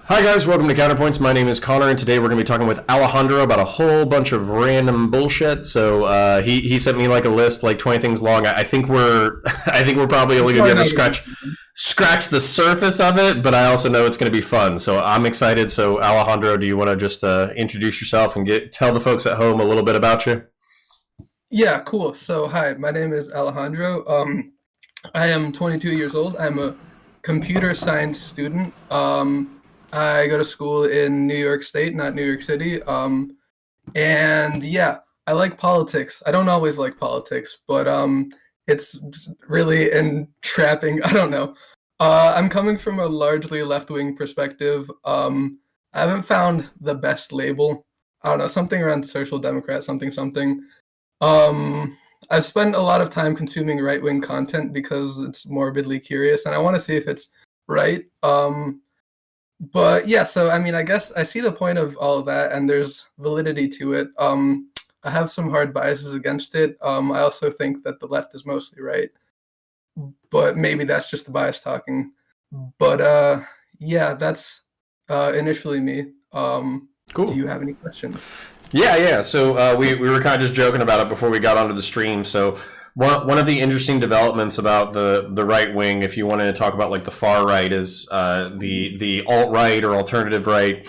Hi guys, welcome to Counterpoints. My name is Connor, and today we're going to be talking with Alejandro about a whole bunch of random bullshit. So he sent me like a list, like 20 things long. I think we're I think we're probably only going to be able to scratch the surface of it, but I also know it's going to be fun. So I'm excited. So Alejandro, do you want to just introduce yourself and tell the folks at home a little bit about you? Yeah, cool. So, hi, my name is Alejandro. I am 22 years old. I'm a computer science student. I go to school in New York State, not New York City. And yeah, I like politics. I don't always like politics, but it's really entrapping. I don't know. I'm coming from a largely left-wing perspective. I haven't found the best label. I don't know, something around social democrat, something something. I've spent a lot of time consuming right-wing content because it's morbidly curious, and I want to see if it's right. But yeah, so I mean, I guess I see the point of all of that, and there's validity to it. I have some hard biases against it. I also think that the left is mostly right, but maybe that's just the bias talking. But yeah, that's initially me. Do Cool. you have any questions? Yeah. So we were kind of just joking about it before we got onto the stream. So one of the interesting developments about the right wing, if you wanted to talk about like the far right, is the alt right or alternative right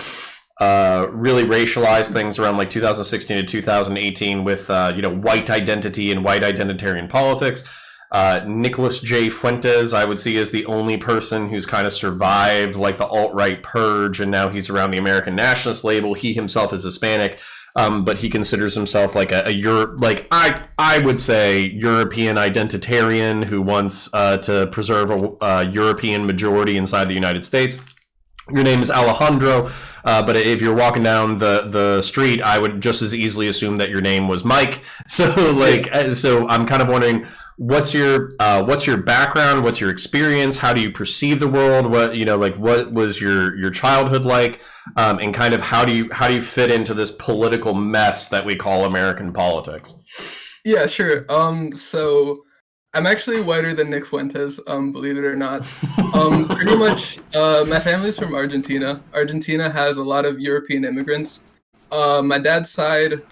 really racialized things around like 2016 to 2018 with white identity and white identitarian politics. Nicholas J. Fuentes, I would see as the only person who's kind of survived like the alt-right purge, and now he's around the American nationalist label. He himself is Hispanic, but he considers himself like a Europe, like I would say European identitarian who wants to preserve a European majority inside the United States. Your name is Alejandro, but if you're walking down the street, I would just as easily assume that your name was Mike. So so I'm kind of wondering, what's your background, what's your experience, how do you perceive the world, what was your childhood like, and kind of how do you fit into this political mess that we call American politics? Yeah, sure. So I'm actually whiter than Nick Fuentes, believe it or not. Pretty much, my family's from Argentina. Argentina has a lot of European immigrants. My dad's side,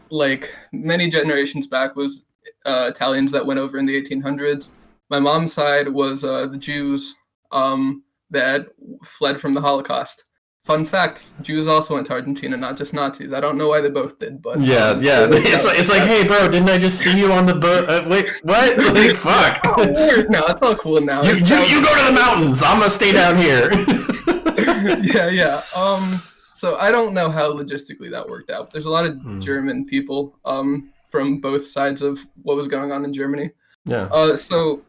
like many generations back, was Italians that went over in the 1800s. My mom's side was the Jews that fled from the Holocaust. Fun fact: Jews also went to Argentina, not just Nazis. I don't know why they both did, but Yeah. It's like, hey, bro, didn't I just see you on the boat? Wait, what? Like, fuck. Oh, no, it's all cool now. You go to the mountains. I'm gonna stay down here. Yeah. So I don't know how logistically that worked out. There's a lot of German people from both sides of what was going on in Germany. Yeah. So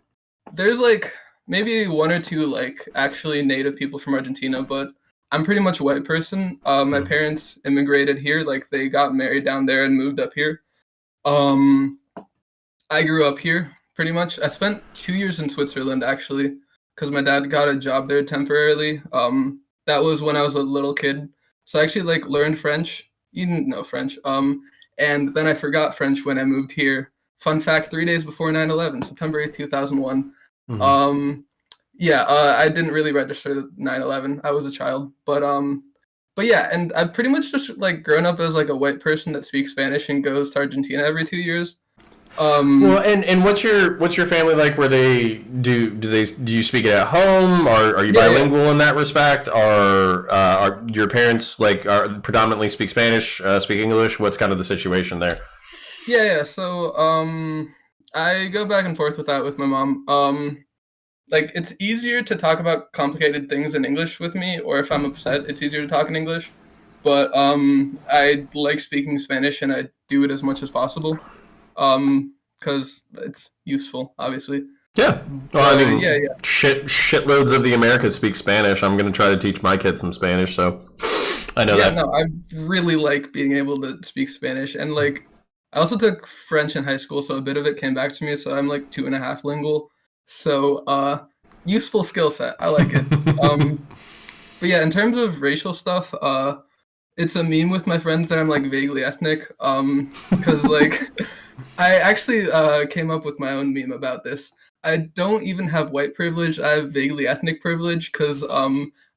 there's like maybe one or two like actually native people from Argentina, but I'm pretty much a white person. My parents immigrated here, like they got married down there and moved up here. I grew up here pretty much. I spent 2 years in Switzerland actually, because my dad got a job there temporarily. That was when I was a little kid. So I actually like learned French. You didn't know French. And then I forgot French when I moved here. Fun fact: 3 days before 9/11, September 8th, 2001. I didn't really register 9/11. I was a child, but yeah, and I've pretty much just like grown up as like a white person that speaks Spanish and goes to Argentina every 2 years. Well, and what's your family like? Where they do you speak it at home? Are you bilingual in that respect? Are your parents like are predominantly speak Spanish, speak English? What's kind of the situation there? Yeah. So I go back and forth with that with my mom. Like it's easier to talk about complicated things in English with me, or if I'm upset, it's easier to talk in English. But I like speaking Spanish, and I do it as much as possible. Because it's useful, obviously. Yeah. Well, I mean, Yeah. shitloads of the Americas speak Spanish. I'm going to try to teach my kids some Spanish, so I know Yeah, that. no, I really like being able to speak Spanish, and like I also took French in high school, so a bit of it came back to me. So I'm like 2.5 lingual. So useful skill set. I like it. But yeah, in terms of racial stuff, it's a meme with my friends that I'm like vaguely ethnic. Because like I actually came up with my own meme about this. I don't even have white privilege. I have vaguely ethnic privilege because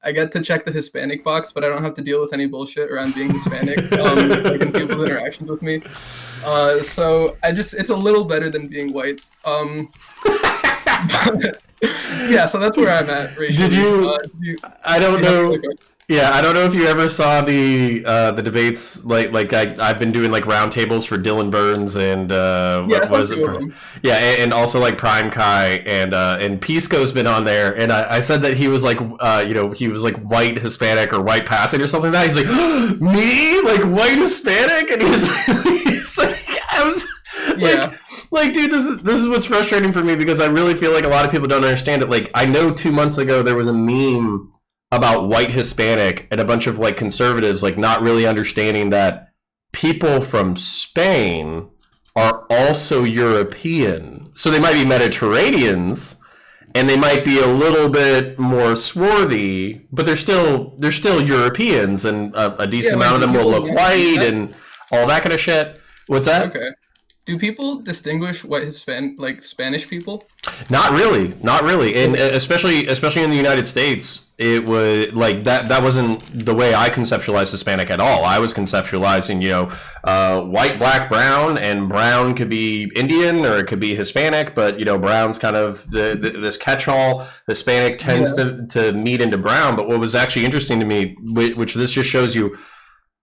I get to check the Hispanic box, but I don't have to deal with any bullshit around being Hispanic, like in people's interactions with me. So it's a little better than being white. But, yeah, so that's where I'm at racially. Did you? I don't know. Yeah, I don't know if you ever saw the debates. Like I've been doing like roundtables for Dylan Burns and what was it? Yeah, and also like Prime Kai and Pisco's been on there, and I said that he was like he was like white Hispanic or white passing or something like that. He's like, me, like white Hispanic, and he's like, I was like, dude, this is what's frustrating for me, because I really feel like a lot of people don't understand it. Like, I know 2 months ago there was a meme about white Hispanic and a bunch of like conservatives like not really understanding that people from Spain are also European. So they might be Mediterraneans and they might be a little bit more swarthy, but they're still Europeans, and a decent amount of them will look white and all that kind of shit. What's that? Okay. Do people distinguish white Spanish people? Not really, and especially in the United States, it was like that wasn't the way I conceptualized Hispanic at all. I was conceptualizing, white, black, brown, and brown could be Indian or it could be Hispanic, but brown's kind of this catch-all. Hispanic tends to meet into brown. But what was actually interesting to me, which this just shows you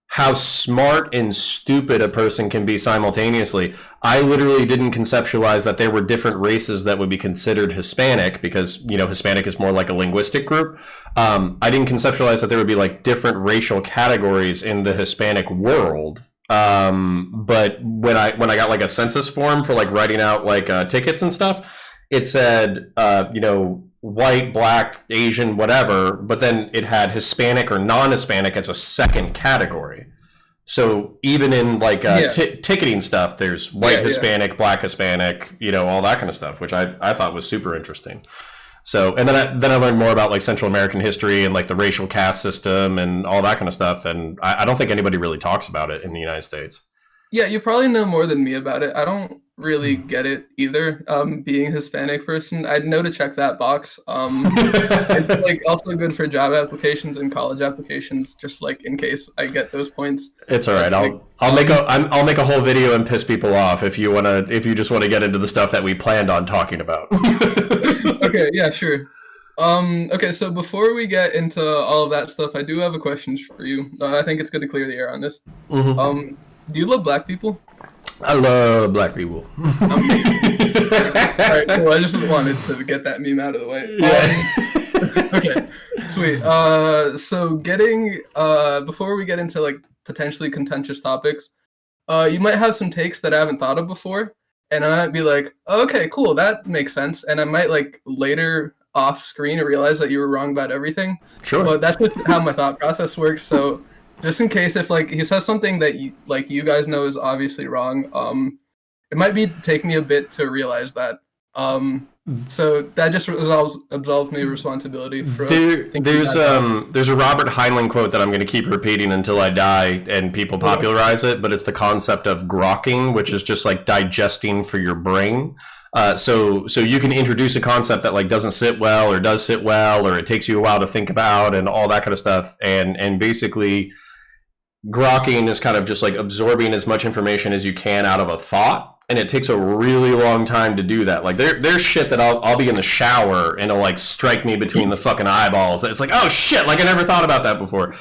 how smart and stupid a person can be simultaneously. I literally didn't conceptualize that there were different races that would be considered Hispanic, because, Hispanic is more like a linguistic group. I didn't conceptualize that there would be like different racial categories in the Hispanic world. But when I got like a census form for like writing out like tickets and stuff, it said, white, black, Asian, whatever, but then it had Hispanic or non-Hispanic as a second category. So even in like ticketing stuff, there's white Hispanic, black Hispanic, all that kind of stuff, which I thought was super interesting. So, and then I learned more about like Central American history and like the racial caste system and all that kind of stuff. And I don't think anybody really talks about it in the United States. Yeah, you probably know more than me about it. I don't really get it either. Being a Hispanic person, I'd know to check that box. It's like also good for job applications and college applications, just like in case I get those points. It's all right. I'll make a whole video and piss people off if you just want to get into the stuff that we planned on talking about. Okay, yeah, sure. Okay, so before we get into all of that stuff, I do have a question for you. I think it's good to clear the air on this. Mm-hmm. Do you love black people? I love black people. All right, cool. I just wanted to get that meme out of the way. Okay, sweet. So before we get into like potentially contentious topics, you might have some takes that I haven't thought of before, and I might be like, okay, cool, that makes sense, and I might like later off screen realize that you were wrong about everything. Sure. But that's just how my thought process works. So just in case if like he says something that you guys know is obviously wrong, it might take me a bit to realize that. So that just absolves me of responsibility for there's a Robert Heinlein quote that I'm going to keep repeating until I die and people popularize it, but it's the concept of grokking, which is just like digesting for your brain. So you can introduce a concept that like doesn't sit well or does sit well, or it takes you a while to think about and all that kind of stuff, and basically grokking is kind of just like absorbing as much information as you can out of a thought, and it takes a really long time to do that. Like there's shit that I'll be in the shower and it'll like strike me between the fucking eyeballs. It's like, oh shit, like I never thought about that before.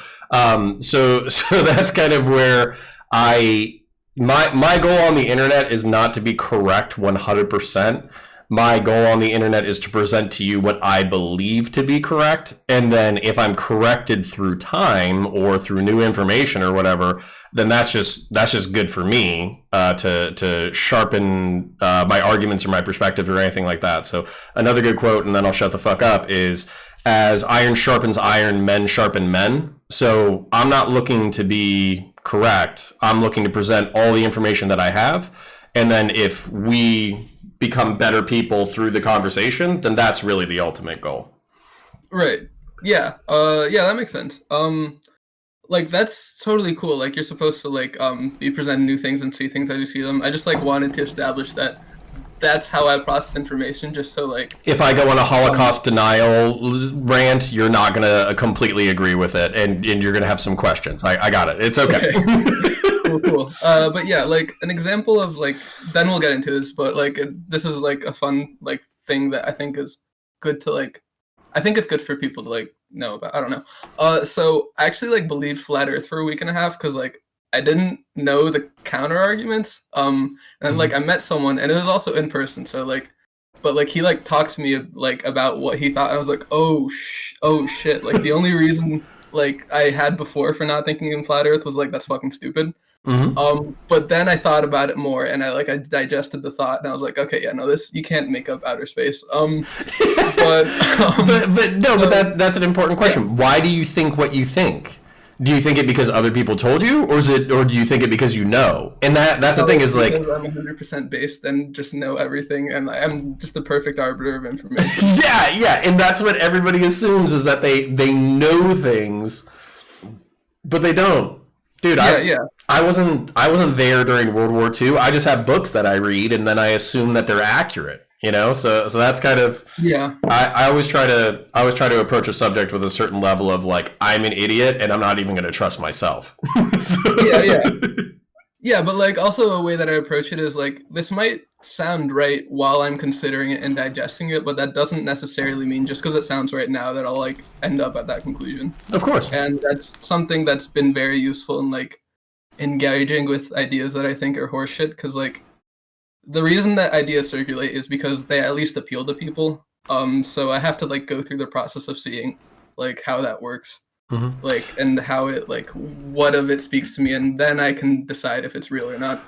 So that's kind of where my goal on the internet is not to be correct 100%. My goal on the internet is to present to you what I believe to be correct. And then if I'm corrected through time or through new information or whatever, then that's just good for me to sharpen my arguments or my perspectives or anything like that. So another good quote, and then I'll shut the fuck up, is as iron sharpens iron, men sharpen men. So I'm not looking to be correct. I'm looking to present all the information that I have. And then if we become better people through the conversation, then that's really the ultimate goal. Right. Yeah. Yeah, that makes sense. Like that's totally cool. Like you're supposed to like be presenting new things and see things as you see them. I just like wanted to establish that that's how I process information, just so like if I go on a Holocaust denial rant, you're not going to completely agree with it, and you're going to have some questions. I got it. It's okay. Cool. But yeah, like an example of like, then we'll get into this, but like this is like a fun like thing that I think is good to like, I think it's good for people to like know about. I don't know. So I actually like believed flat Earth for a week and a half because like I didn't know the counter arguments. And like I met someone, and it was also in person. So like, but like he like talked to me like about what he thought. I was like, oh shit. Like the only reason like I had before for not thinking in flat Earth was like that's fucking stupid. But then I thought about it more, and I digested the thought, and I was like, okay, yeah, no, this you can't make up outer space. But that's an important question. Yeah. Why do you think what you think? Do you think it because other people told you, or do you think it because you know? And that's the thing is like I'm 100% based and just know everything, and I'm just the perfect arbiter of information. yeah, and that's what everybody assumes is that they know things, but they don't. Dude, I wasn't there during World War II. I just have books that I read, and then I assume that they're accurate. You know, so that's kind of I always try to approach a subject with a certain level of like I'm an idiot and I'm not even going to trust myself. Yeah, but like also a way that I approach it is like this might sound right while I'm considering it and digesting it, but that doesn't necessarily mean just because it sounds right now that I'll like end up at that conclusion. Of course, and that's something that's been very useful in like engaging with ideas that I think are horseshit because like. The reason that ideas circulate is because they at least appeal to people. So I have to like go through the process of seeing like how that works, like and how it like what of it speaks to me, and then I can decide if it's real or not.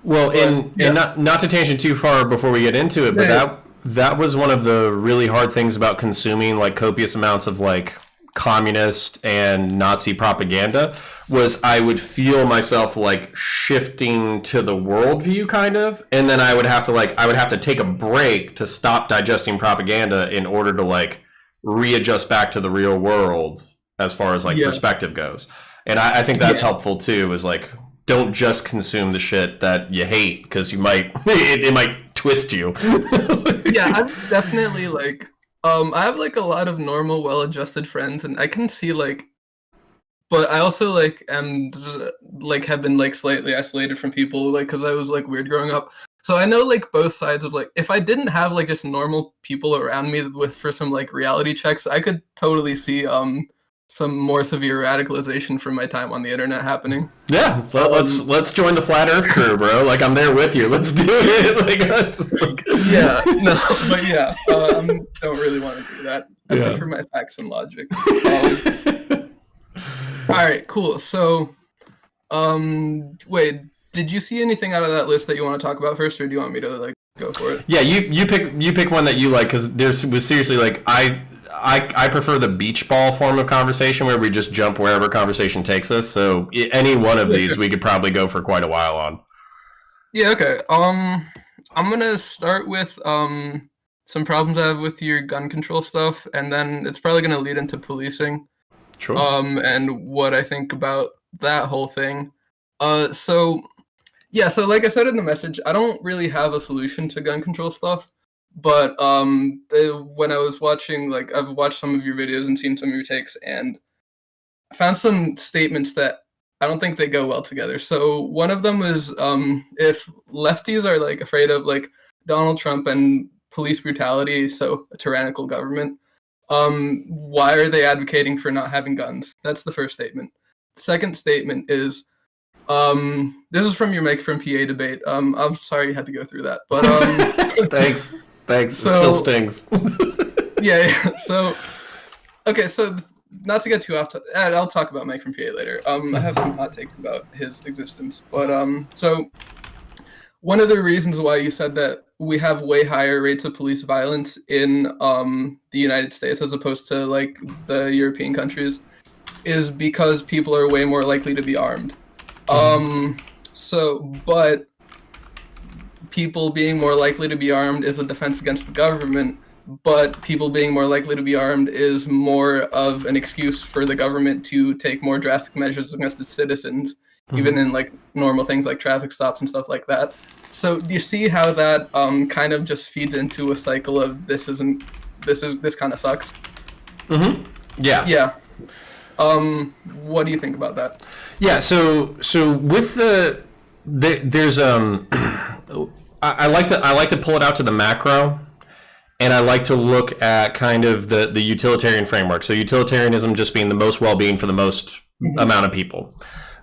Well, and not to tangent too far before we get into it, but that was one of the really hard things about consuming like copious amounts of like communist and Nazi propaganda was I would feel myself like shifting to the worldview kind of, and then I would have to take a break to stop digesting propaganda in order to like readjust back to the real world as far as like perspective goes. And I think that's helpful too, is like don't just consume the shit that you hate because you might it might twist you. I'm definitely like I have like a lot of normal, well-adjusted friends, and I can see like, but I also like am like have been like slightly isolated from people like because I was like weird growing up. So I know like both sides of like if I didn't have like just normal people around me for some like reality checks, I could totally see some more severe radicalization from my time on the internet happening. Yeah, let's join the flat Earth crew, bro. Like I'm there with you. Let's do it. I don't really want to do that. I prefer my facts and logic. All right, cool. So, wait, did you see anything out of that list that you want to talk about first, or do you want me to like go for it? Yeah, you pick one that you like because there was seriously like I prefer the beach ball form of conversation where we just jump wherever conversation takes us. So any one of these we could probably go for quite a while on. Yeah. Okay. I'm gonna start with some problems I have with your gun control stuff, and then it's probably gonna lead into policing. Sure. And what I think about that whole thing. So like I said in the message, I don't really have a solution to gun control stuff. But when I was watching, like I've watched some of your videos and seen some of your takes, and I found some statements that I don't think they go well together. So one of them is if lefties are like afraid of like Donald Trump and police brutality, so a tyrannical government, why are they advocating for not having guns? That's the first statement. The second statement is this is from your Make from PA debate. I'm sorry you had to go through that, but Thanks. So, it still stings. So, okay. So, not to get too off topic, I'll talk about Mike from PA later. I have some hot takes about his existence, but so one of the reasons why you said that we have way higher rates of police violence in the United States as opposed to like the European countries is because people are way more likely to be armed. But people being more likely to be armed is a defense against the government, but people being more likely to be armed is more of an excuse for the government to take more drastic measures against its citizens even in like normal things like traffic stops and stuff like that. So do you see how that kind of just feeds into a cycle of this kind of sucks? Yeah. Yeah. What do you think about that? Yeah. So with there's I like to pull it out to the macro, and I like to look at kind of the utilitarian framework. So utilitarianism just being the most well-being for the most amount of people.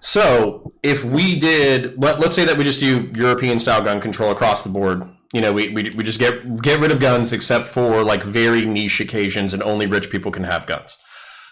So if we did, let's say that we just do European style gun control across the board. You know, we just get rid of guns except for like very niche occasions, and only rich people can have guns.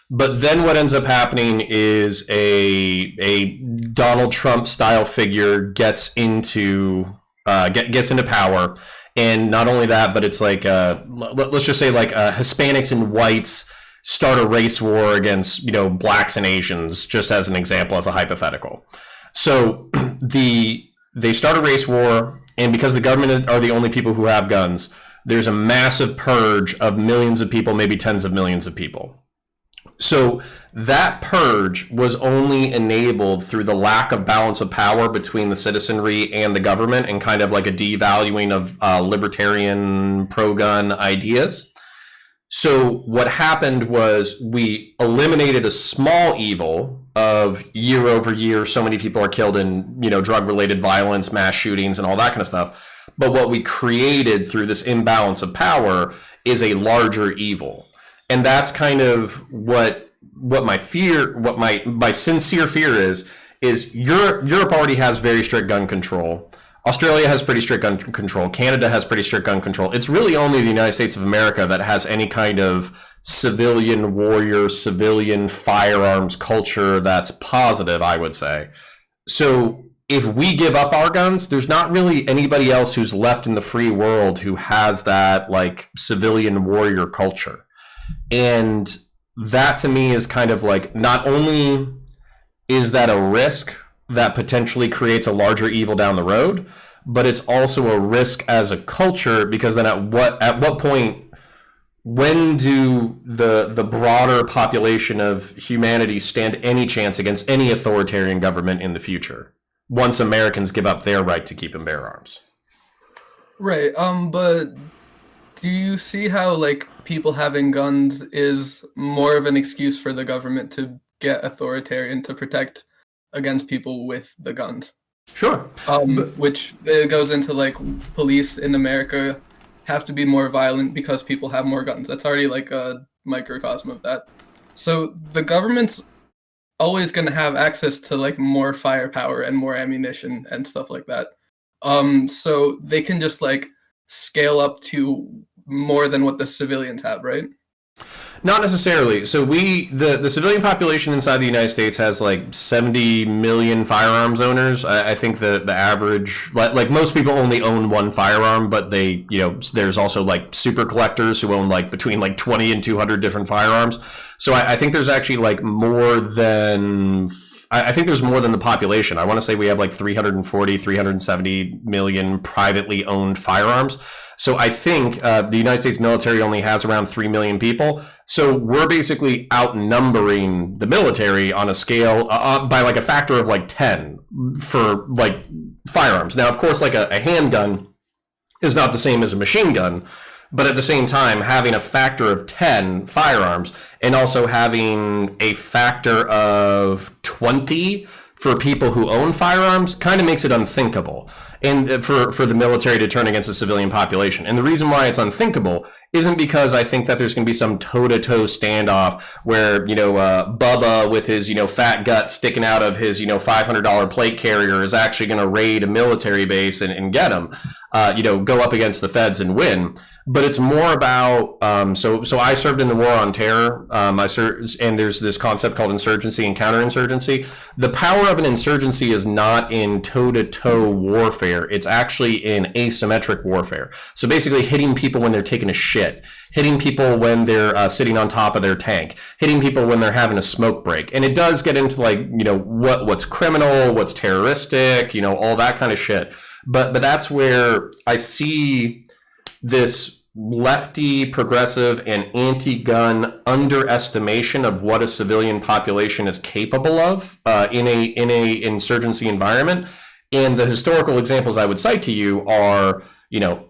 But then what ends up happening is a Donald Trump style figure gets into power, and not only that, but it's like let's just say like Hispanics and whites start a race war against blacks and Asians, just as an example, as a hypothetical. So they start a race war, and because the government are the only people who have guns, there's a massive purge of millions of people, maybe tens of millions of people. So that purge was only enabled through the lack of balance of power between the citizenry and the government, and kind of like a devaluing of libertarian pro-gun ideas. So what happened was we eliminated a small evil of year over year, so many people are killed in drug-related violence, mass shootings, and all that kind of stuff. But what we created through this imbalance of power is a larger evil. And that's kind of what my sincere fear is Europe already has very strict gun control. Australia has pretty strict gun control. Canada has pretty strict gun control. It's really only the United States of America that has any kind of civilian warrior, civilian firearms culture that's positive, I would say. So if we give up our guns, there's not really anybody else who's left in the free world who has that like civilian warrior culture. And that to me is kind of like, not only is that a risk that potentially creates a larger evil down the road, but it's also a risk as a culture, because then at what point, when do the broader population of humanity stand any chance against any authoritarian government in the future, once Americans give up their right to keep and bear arms? Right. But do you see how like people having guns is more of an excuse for the government to get authoritarian, to protect against people with the guns? Sure. Which goes into like police in America have to be more violent because people have more guns. That's already like a microcosm of that. So the government's always going to have access to like more firepower and more ammunition and stuff like that. So they can just like scale up to more than what the civilians have, right? Not necessarily. So the civilian population inside the United States has like 70 million firearms owners. I think the average, like most people only own one firearm, but they, there's also like super collectors who own like between like 20 and 200 different firearms. So I think there's actually like more than, I think there's more than the population. I want to say we have like 370 million privately owned firearms. So I think the United States military only has around 3 million people. So we're basically outnumbering the military on a scale by like a factor of like 10 for like firearms. Now, of course, like a handgun is not the same as a machine gun. But at the same time, having a factor of 10 firearms and also having a factor of 20 for people who own firearms kind of makes it unthinkable. And for the military to turn against the civilian population. And the reason why it's unthinkable isn't because I think that there's going to be some toe-to-toe standoff where, Bubba with his, fat gut sticking out of his, $500 plate carrier is actually going to raid a military base and get him, go up against the feds and win. But it's more about, so I served in the War on Terror. And there's this concept called insurgency and counterinsurgency. The power of an insurgency is not in toe-to-toe warfare. It's actually in asymmetric warfare. So basically hitting people when they're taking a shit, hitting people when they're sitting on top of their tank, hitting people when they're having a smoke break. And it does get into like, what's criminal, what's terroristic, all that kind of shit. But that's where I see this lefty, progressive, and anti-gun underestimation of what a civilian population is capable of in a insurgency environment. And the historical examples I would cite to you are,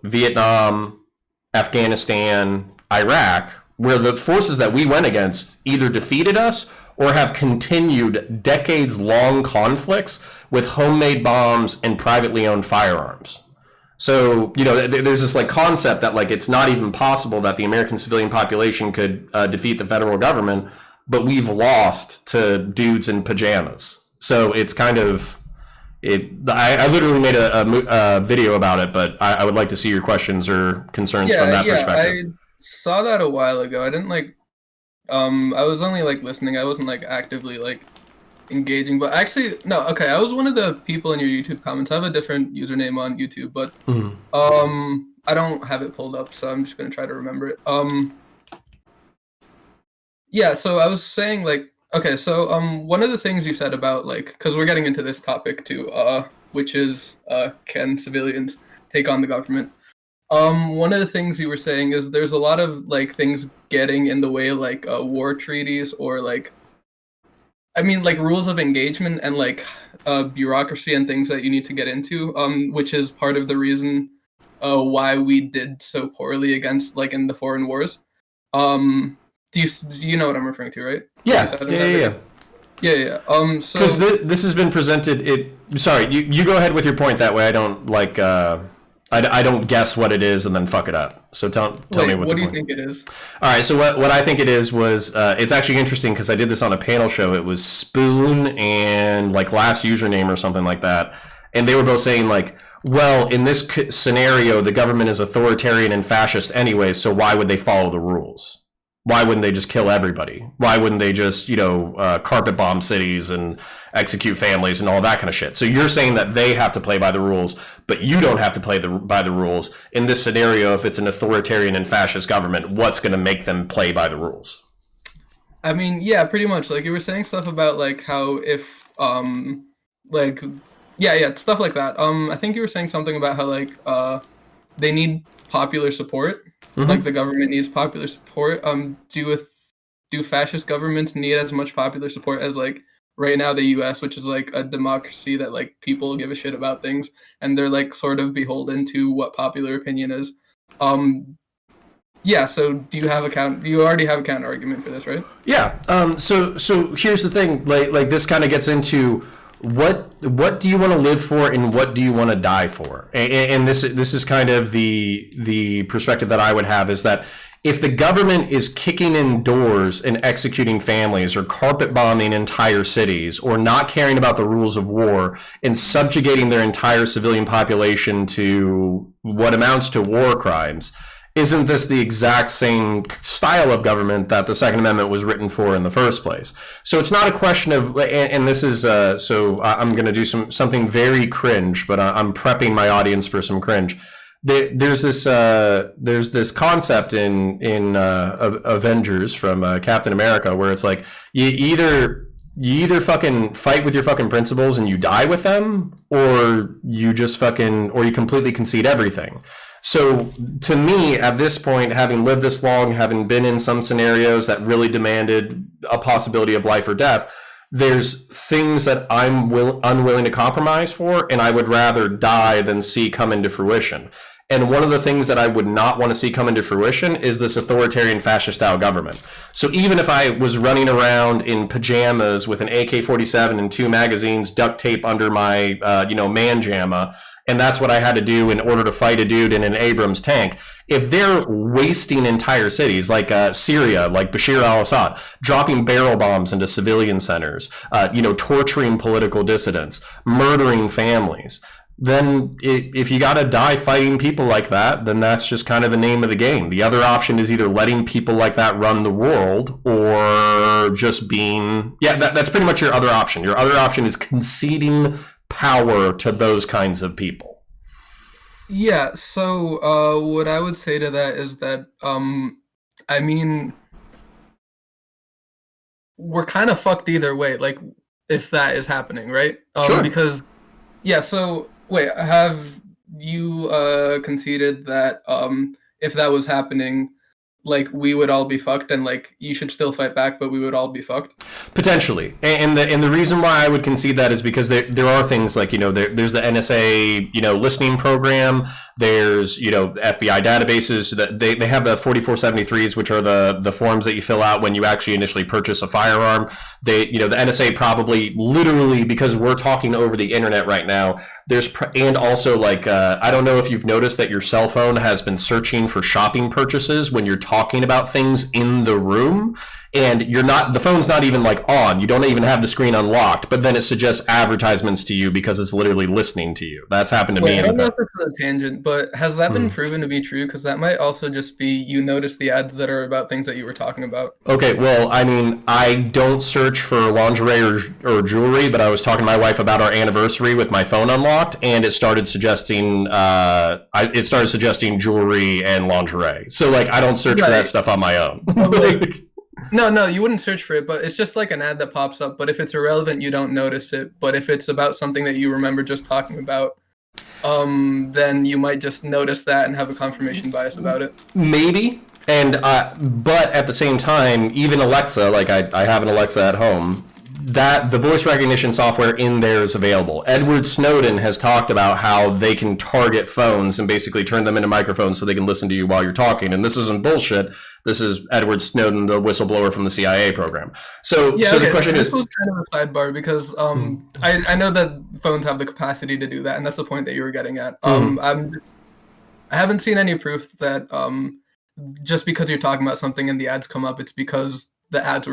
Vietnam, Afghanistan, Iraq, where the forces that we went against either defeated us or have continued decades-long conflicts with homemade bombs and privately owned firearms. So, there's this concept that it's not even possible that the American civilian population could defeat the federal government, but we've lost to dudes in pajamas. So it's kind of I literally made a video about it, but I would like to see your questions or concerns from that perspective. I saw that a while ago. I didn't I was only listening. I wasn't actively engaging, but actually no. Okay, I was one of the people in your YouTube comments. I have a different username on YouTube, but I don't have it pulled up, so I'm just gonna try to remember it. Yeah. So I was saying okay, so one of the things you said about because we're getting into this topic too, which is can civilians take on the government? One of the things you were saying is there's a lot of things getting in the way, war treaties or rules of engagement and bureaucracy and things that you need to get into, which is part of the reason why we did so poorly against in the foreign wars. Do you know what I'm referring to, right? Yeah. Yeah. So because this has been presented. Sorry, you go ahead with your point. That way, I don't I don't guess what it is and then fuck it up. So tell me what do you think it is? All right. So what I think it is was it's actually interesting because I did this on a panel show. It was Spoon and Last Username or something like that, and they were both saying well, in this scenario, the government is authoritarian and fascist anyway. So why would they follow the rules? Why wouldn't they just kill everybody? Why wouldn't they just, carpet bomb cities and execute families and all that kind of shit? So you're saying that they have to play by the rules, but you don't have to play by the rules. In this scenario, if it's an authoritarian and fascist government, what's going to make them play by the rules? I mean, yeah, pretty much. You were saying stuff about how if stuff like that. I think you were saying something about how they need popular support. Mm-hmm. The government needs popular support. Do fascist governments need as much popular support as right now the U.S., which is a democracy that people give a shit about things and they're sort of beholden to what popular opinion is. Yeah. So do you already have a counter argument for this, right? Yeah. So here's the thing. This kind of gets into what do you want to live for and what do you want to die for? And this is kind of the perspective that I would have is that if the government is kicking in doors and executing families or carpet bombing entire cities or not caring about the rules of war and subjugating their entire civilian population to what amounts to war crimes, isn't this the exact same style of government that the Second Amendment was written for in the first place? So it's not a question of, and this is, so I'm going to do something very cringe, but I'm prepping my audience for some cringe. There's this concept in Avengers from Captain America where it's you either fucking fight with your fucking principles and you die with them, or you just or you completely concede everything. So to me, at this point, having lived this long, having been in some scenarios that really demanded a possibility of life or death, there's things that I'm unwilling to compromise for, and I would rather die than see come into fruition. And one of the things that I would not want to see come into fruition is this authoritarian fascist style government. So even if I was running around in pajamas with an AK-47 and 2 magazines duct tape under my, man jamma, and that's what I had to do in order to fight a dude in an Abrams tank. If they're wasting entire cities like Syria, like Bashar al-Assad, dropping barrel bombs into civilian centers, torturing political dissidents, murdering families, then if you got to die fighting people like that, then that's just kind of the name of the game. The other option is either letting people like that run the world or just being, that's pretty much your other option. Your other option is conceding power to those kinds of people. Yeah, so what I would say to that is that I mean, we're kind of fucked either way, if that is happening, right? Sure. Because so wait, have you conceded that if that was happening, like we would all be fucked, and like you should still fight back, but we would all be fucked. Potentially, and the reason why I would concede that is because there are things like, there's the NSA listening program. There's FBI databases that they have the 4473s, which are the forms that you fill out when you actually initially purchase a firearm. The NSA probably literally, because we're talking over the internet right now. And also, like, I don't know if you've noticed that your cell phone has been searching for shopping purchases when you're talking about things in the room, and the phone's not even like on. You don't even have the screen unlocked, but then it suggests advertisements to you because it's literally listening to you. That's happened to me. I don't know if this is a tangent, but has that been proven to be true? Because that might also just be you notice the ads that are about things that you were talking about. Okay, well, I mean, I don't search for lingerie or jewelry, but I was talking to my wife about our anniversary with my phone unlocked, and it started suggesting jewelry and lingerie. So, like, I don't search for that stuff on my own. No, you wouldn't search for it, but it's just like an ad that pops up. But if it's irrelevant, you don't notice it. But if it's about something that you remember just talking about, then you might just notice that and have a confirmation bias about it. Maybe. And but at the same time, even Alexa, like I have an Alexa at home, that the voice recognition software in there is available. Edward Snowden has talked about how they can target phones and basically turn them into microphones so they can listen to you while you're talking. And this isn't bullshit. This is Edward Snowden, the whistleblower from the CIA program. So the question is... This was kind of a sidebar because I know that phones have the capacity to do that, and that's the point that you were getting at. I haven't seen any proof that just because you're talking about something and the ads come up, it's because the ads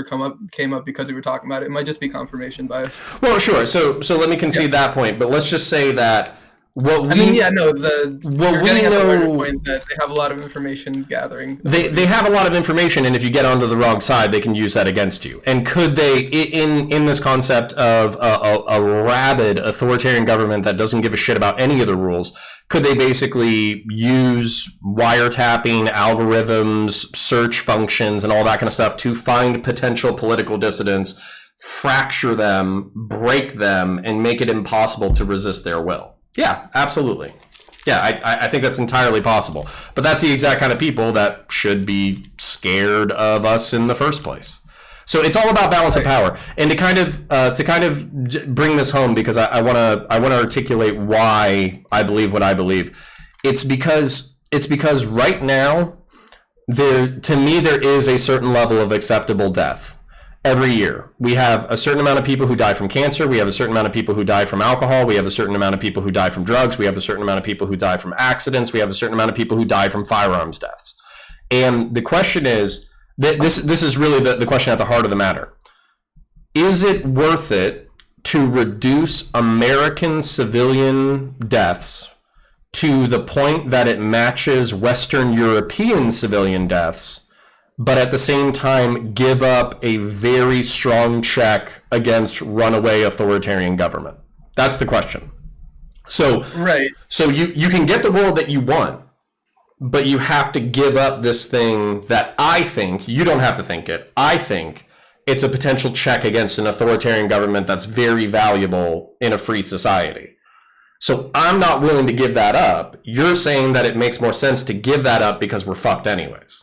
came up because we were talking about it. It might just be confirmation bias. Well, sure. So let me concede that point, but let's just say that you're getting at the right point that they have a lot of information gathering. They have a lot of information, and if you get onto the wrong side, they can use that against you. And could they, in this concept of a rabid authoritarian government that doesn't give a shit about any of the rules, could they basically use wiretapping, algorithms, search functions, and all that kind of stuff to find potential political dissidents, fracture them, break them, and make it impossible to resist their will? Yeah, absolutely. Yeah, I think that's entirely possible. But that's the exact kind of people that should be scared of us in the first place. So it's all about balance of power. And to kind of bring this home, because I want to articulate why I believe what I believe. It's because right now to me there is a certain level of acceptable death. Every year, we have a certain amount of people who die from cancer. We have a certain amount of people who die from alcohol. We have a certain amount of people who die from drugs. We have a certain amount of people who die from accidents. We have a certain amount of people who die from firearms deaths. And the question is, this is really the question at the heart of the matter. Is it worth it to reduce American civilian deaths to the point that it matches Western European civilian deaths, but at the same time give up a very strong check against runaway authoritarian government? That's the question. So you can get the world that you want, but you have to give up this thing that I think, you don't have to think it, I think it's a potential check against an authoritarian government that's very valuable in a free society. So I'm not willing to give that up. You're saying that it makes more sense to give that up because we're fucked anyways.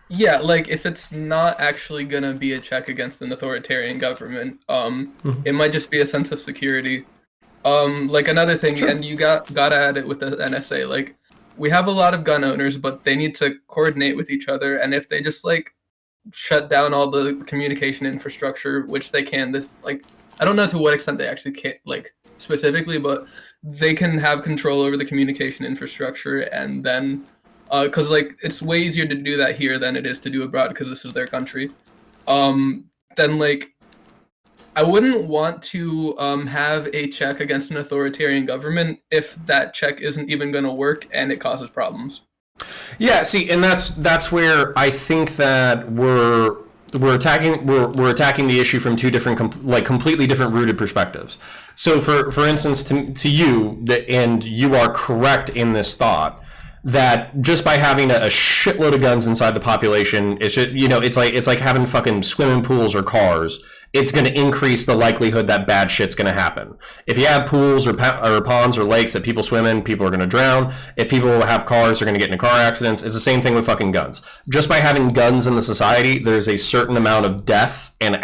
Yeah, like if it's not actually gonna be a check against an authoritarian government, it might just be a sense of security. Like another thing, sure. And you gotta add it with the NSA. Like we have a lot of gun owners, but they need to coordinate with each other. And if they just like shut down all the communication infrastructure, which they can, I don't know to what extent they actually can't, like specifically, but they can have control over the communication infrastructure, and then. Because like it's way easier to do that here than it is to do abroad because this is their country. Then like I wouldn't want to have a check against an authoritarian government if that check isn't even going to work and it causes problems. Yeah, see, and that's where I think that we're attacking the issue from two different completely different rooted perspectives. So for instance, to you, and you are correct in this thought, that just by having a shitload of guns inside the population, it's just, it's like having fucking swimming pools or cars. it's going to increase the likelihood that bad shit's going to happen. If you have pools or ponds or lakes that people swim in, people are going to drown. If people have cars, they're going to get into car accidents. It's the same thing with fucking guns. Just by having guns in the society, there's a certain amount of death and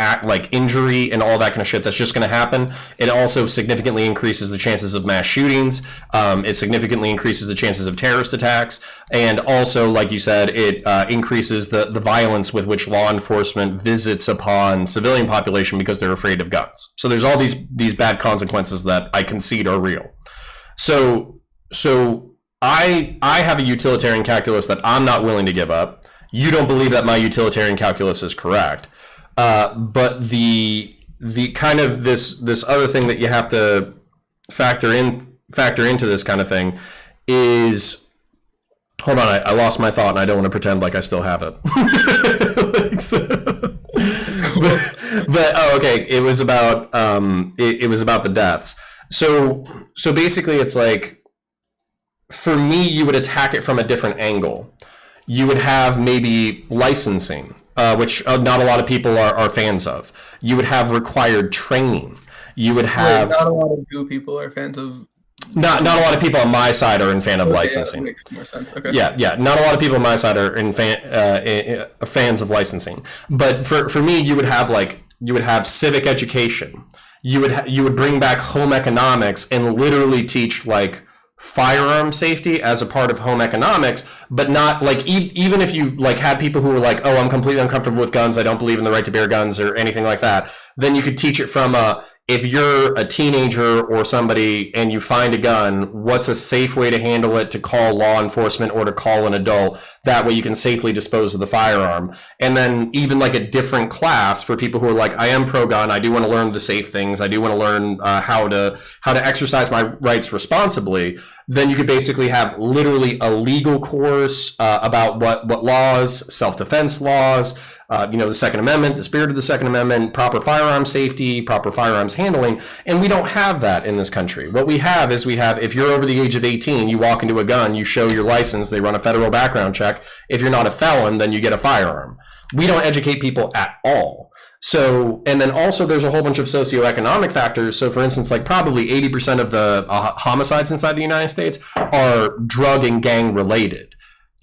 injury and all that kind of shit that's just going to happen. It also significantly increases the chances of mass shootings. It significantly increases the chances of terrorist attacks. And also, like you said, it increases the violence with which law enforcement visits upon civilian population because they're afraid of guns. So there's all these bad consequences that I concede are real. So I have a utilitarian calculus that I'm not willing to give up. You don't believe that my utilitarian calculus is correct. But the kind of this other thing that you have to factor into this kind of thing is, hold on, I lost my thought and I don't want to pretend like I still have it. but oh, okay, it was about it was about the deaths. So basically, it's like, for me, you would attack it from a different angle. You would have maybe licensing, which not a lot of people are fans of. You would have required training. You would have... Not a lot of goo people are fans of... Not a lot of people on my side are in fan of licensing. Yeah, that makes more sense. Okay. Yeah. Not a lot of people on my side are fans of licensing. But for me, you would have civic education. You would bring back home economics and literally teach like firearm safety as a part of home economics, but not like even if you like had people who were like, oh, I'm completely uncomfortable with guns, I don't believe in the right to bear guns or anything like that, then you could teach it from if you're a teenager or somebody and you find a gun, what's a safe way to handle it, to call law enforcement or to call an adult? That way you can safely dispose of the firearm. And then even like a different class for people who are like, I am pro-gun, I do want to learn the safe things, I do want to learn how to exercise my rights responsibly. Then you could basically have literally a legal course about what laws, self-defense laws, the Second Amendment, the spirit of the Second Amendment, proper firearm safety, proper firearms handling, and we don't have that in this country. What we have is if you're over the age of 18, you walk into a gun, you show your license, they run a federal background check. If you're not a felon, then you get a firearm. We don't educate people at all. So, and then also there's a whole bunch of socioeconomic factors. So for instance, like probably 80% of the homicides inside the United States are drug and gang related.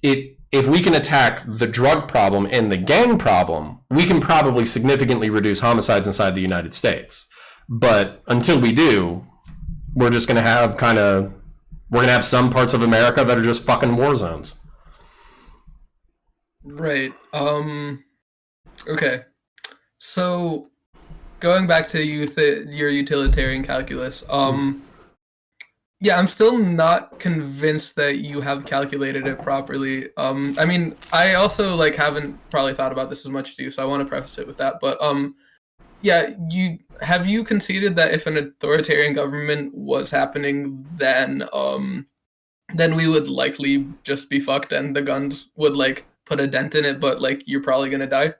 If we can attack the drug problem and the gang problem, we can probably significantly reduce homicides inside the United States. But until we do, we're just going to have some parts of America that are just fucking war zones. Right. Okay. So going back to your utilitarian calculus, yeah, I'm still not convinced that you have calculated it properly. I mean, I also haven't probably thought about this as much as you, so I want to preface it with that. But yeah, have you conceded that if an authoritarian government was happening, then we would likely just be fucked, and the guns would put a dent in it, but you're probably gonna die?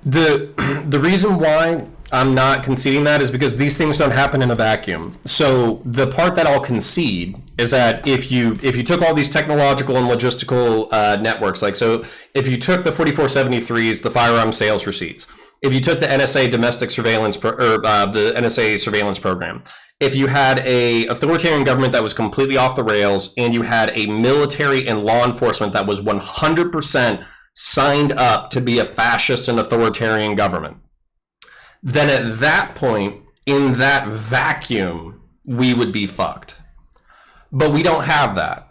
The reason why I'm not conceding that is because these things don't happen in a vacuum. So the part that I'll concede is that if you took all these technological and logistical networks, so if you took the 4473s, the firearm sales receipts, if you took the NSA domestic surveillance the NSA surveillance program, if you had a authoritarian government that was completely off the rails, and you had a military and law enforcement that was 100% signed up to be a fascist and authoritarian government, then at that point, in that vacuum, we would be fucked. But we don't have that.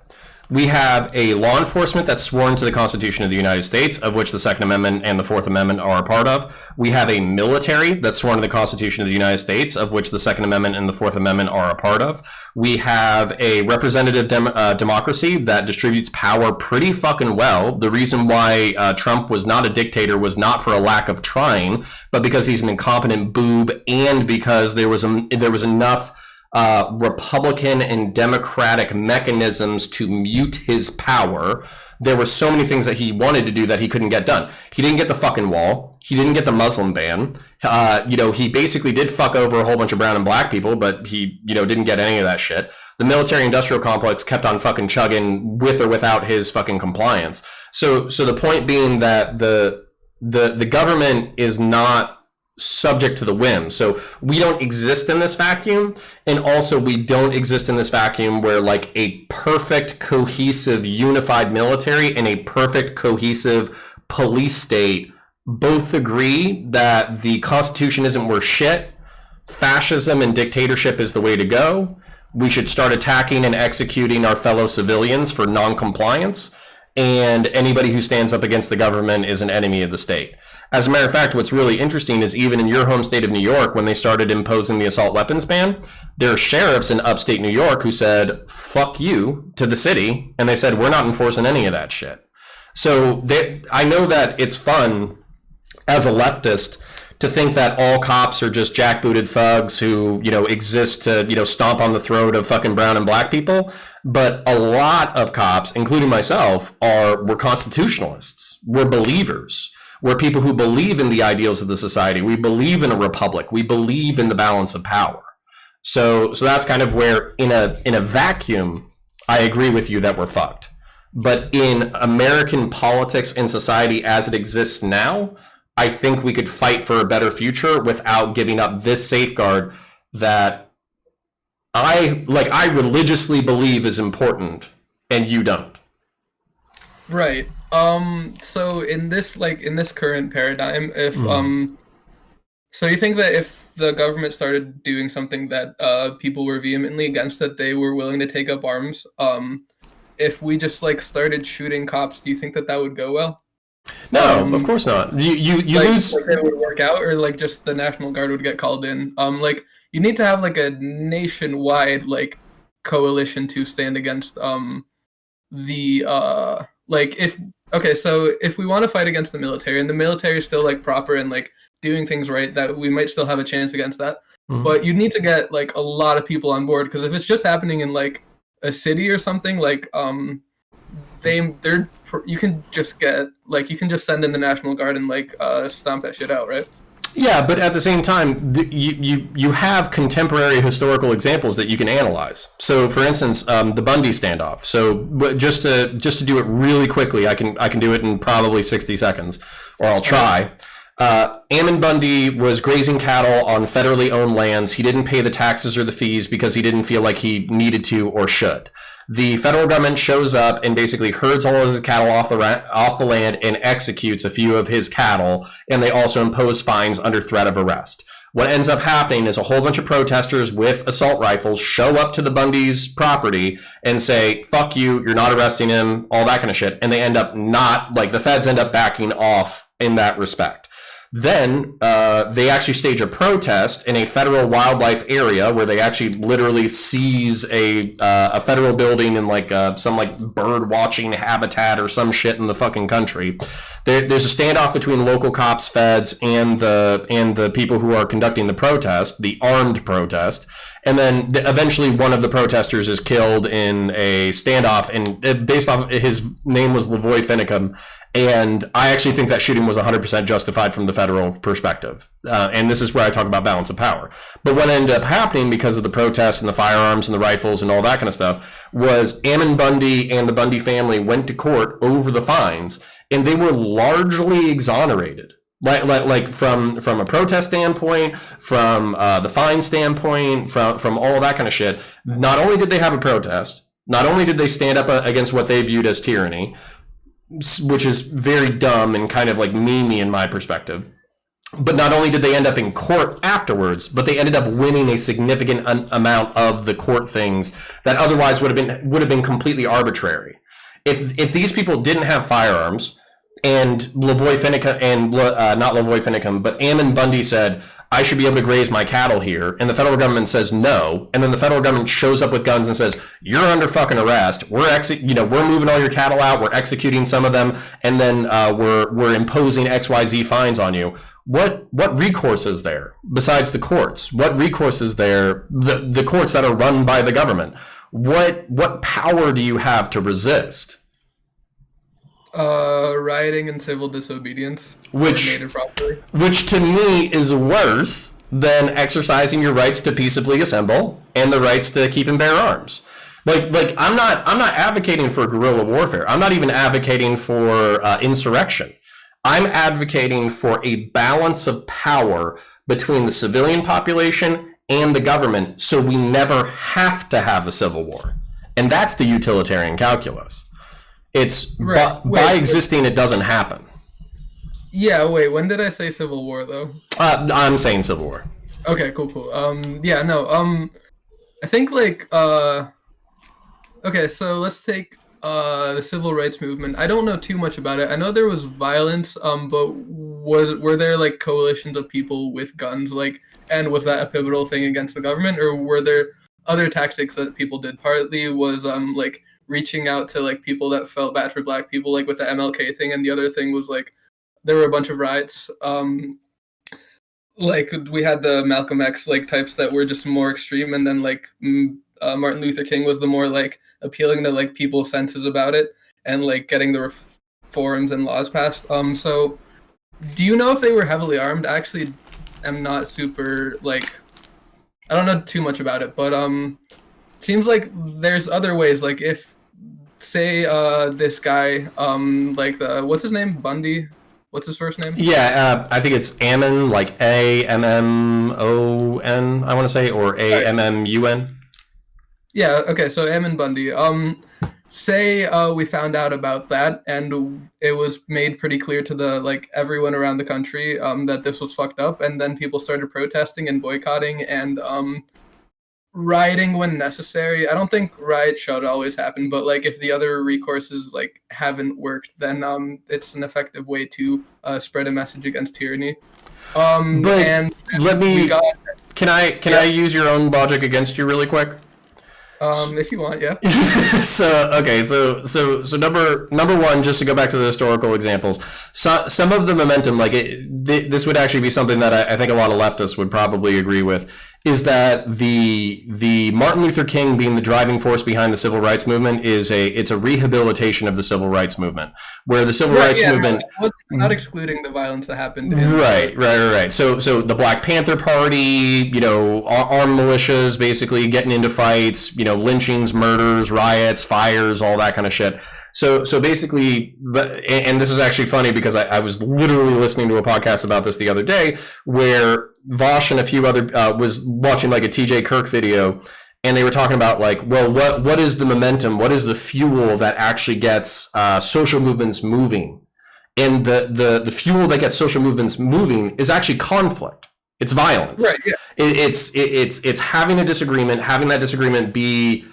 We have a law enforcement that's sworn to the Constitution of the United States, of which the Second Amendment and the Fourth Amendment are a part of. We have a military that's sworn to the Constitution of the United States, of which the Second Amendment and the Fourth Amendment are a part of. We have a representative democracy that distributes power pretty fucking well. The reason why Trump was not a dictator was not for a lack of trying, but because he's an incompetent boob, and because there was enough Republican and Democratic mechanisms to mute his power. There were so many things that he wanted to do that he couldn't get done. He didn't get the fucking wall. He didn't get the Muslim ban. He basically did fuck over a whole bunch of brown and black people, but he, didn't get any of that shit. The military-industrial complex kept on fucking chugging with or without his fucking compliance. So the point being that the government is not subject to the whim. So we don't exist in this vacuum, and also we don't exist in this vacuum where like a perfect, cohesive, unified military and a perfect, cohesive police state both agree that the Constitution isn't worth shit, fascism and dictatorship is the way to go, we should start attacking and executing our fellow civilians for non-compliance, and anybody who stands up against the government is an enemy of the state. As a matter of fact, what's really interesting is even in your home state of New York, when they started imposing the assault weapons ban, there are sheriffs in upstate New York who said, fuck you to the city, and they said, we're not enforcing any of that shit. So I know that it's fun as a leftist to think that all cops are just jackbooted thugs who, exist to, stomp on the throat of fucking brown and black people. But a lot of cops, including myself, we're constitutionalists. We're believers. We're people who believe in the ideals of the society. We believe in a republic. We believe in the balance of power. So that's kind of where, in a vacuum, I agree with you that we're fucked. But in American politics and society as it exists now, I think we could fight for a better future without giving up this safeguard that I religiously believe is important and you don't. Right. So in this current paradigm, if so you think that if the government started doing something that people were vehemently against, that they were willing to take up arms, if we just started shooting cops, do you think that would go well? No, of course not. You lose. It would work out, or just the National Guard would get called in. You need to have a nationwide coalition to stand against if we want to fight against the military, and the military is still proper and doing things right, that we might still have a chance against that. Mm-hmm. But you need to get a lot of people on board, because if it's just happening in a city or something, you can just send in the National Guard and stomp that shit out, right? Yeah, but at the same time, you have contemporary historical examples that you can analyze. So, for instance, the Bundy standoff. So, just to do it really quickly, I can do it in probably 60 seconds, or I'll try. Ammon Bundy was grazing cattle on federally owned lands. He didn't pay the taxes or the fees because he didn't feel like he needed to or should. The federal government shows up and basically herds all of his cattle off the land and executes a few of his cattle, and they also impose fines under threat of arrest. What ends up happening is a whole bunch of protesters with assault rifles show up to the Bundy's property and say, fuck you, you're not arresting him, all that kind of shit. And they end up the feds end up backing off in that respect. Then they actually stage a protest in a federal wildlife area where they actually literally seize a federal building in some bird watching habitat or some shit in the fucking country. There's a standoff between local cops, feds, and the people who are conducting the protest, the armed protest. And then eventually one of the protesters is killed in a standoff, and based off his name was Lavoy Finicum. And I actually think that shooting was 100% justified from the federal perspective. And this is where I talk about balance of power. But what ended up happening because of the protests and the firearms and the rifles and all that kind of stuff was Ammon Bundy and the Bundy family went to court over the fines, and they were largely exonerated. From a protest standpoint, from the fine standpoint, from all that kind of shit. Not only did they have a protest, not only did they stand up against what they viewed as tyranny, which is very dumb and kind of memey in my perspective, but not only did they end up in court afterwards, but they ended up winning a significant amount of the court things that otherwise would have been completely arbitrary. If these people didn't have firearms, and Lavoy Finicum, and not Lavoy Finicum, but Ammon Bundy said, I should be able to graze my cattle here, and the federal government says no, and then the federal government shows up with guns and says, you're under fucking arrest, we're moving all your cattle out, we're executing some of them, and then we're imposing XYZ fines on you. What recourse is there besides the courts? What recourse is there, the courts that are run by the government? What power do you have to resist? Rioting and civil disobedience, which to me is worse than exercising your rights to peaceably assemble and the rights to keep and bear arms. I'm not advocating for guerrilla warfare. I'm not even advocating for insurrection. I'm advocating for a balance of power between the civilian population and the government, so we never have to have a civil war. And that's the utilitarian calculus. It's Right. by existing, it doesn't happen. Yeah, wait, when did I say civil war, though? I'm saying civil war. Okay, cool. Yeah, no, I think, like, okay, so let's take the civil rights movement. I don't know too much about it. I know there was violence, but were there, like, coalitions of people with guns, like, and was that a pivotal thing against the government, or were there other tactics that people did? Partly was, like, reaching out to, like, people that felt bad for black people, like with the MLK thing, and the other thing was, like, there were a bunch of riots. Like, we had the Malcolm X, like, types that were just more extreme, and then, like, Martin Luther King was the more, like, appealing to, like, people's senses about it, and, like, getting the reforms and laws passed. So do you know if they were heavily armed? I actually am not super, like, I don't know too much about it, but seems like there's other ways, like, if, say, this guy, like, what's his name, Bundy? What's his first name? Yeah, I think it's Ammon, like Ammon, I want to say, or Ammun. Yeah, okay, so Ammon Bundy. Say we found out about that, and it was made pretty clear to the, like, everyone around the country that this was fucked up, and then people started protesting and boycotting and rioting when necessary. I don't think riots should always happen, but, like, if the other recourses, like, haven't worked, then it's an effective way to spread a message against tyranny. But and let me. Can I use your own logic against you really quick? If you want, yeah. So number one, just to go back to the historical examples, some of the momentum, like this would actually be something that I think a lot of leftists would probably agree with, is that the Martin Luther King being the driving force behind the civil rights movement it's a rehabilitation of the civil rights movement, where the civil rights movement, not excluding the violence that happened. Right. So the Black Panther Party, armed militias basically getting into fights, lynchings, murders, riots, fires, all that kind of shit. So basically, and this is actually funny because I was literally listening to a podcast about this the other day, where Vosh and a few other was watching like a TJ Kirk video, and they were talking about, like, well, what is the momentum? What is the fuel that actually gets social movements moving? And the fuel that gets social movements moving is actually conflict. It's violence. Right. Yeah. It's having a disagreement, having that disagreement be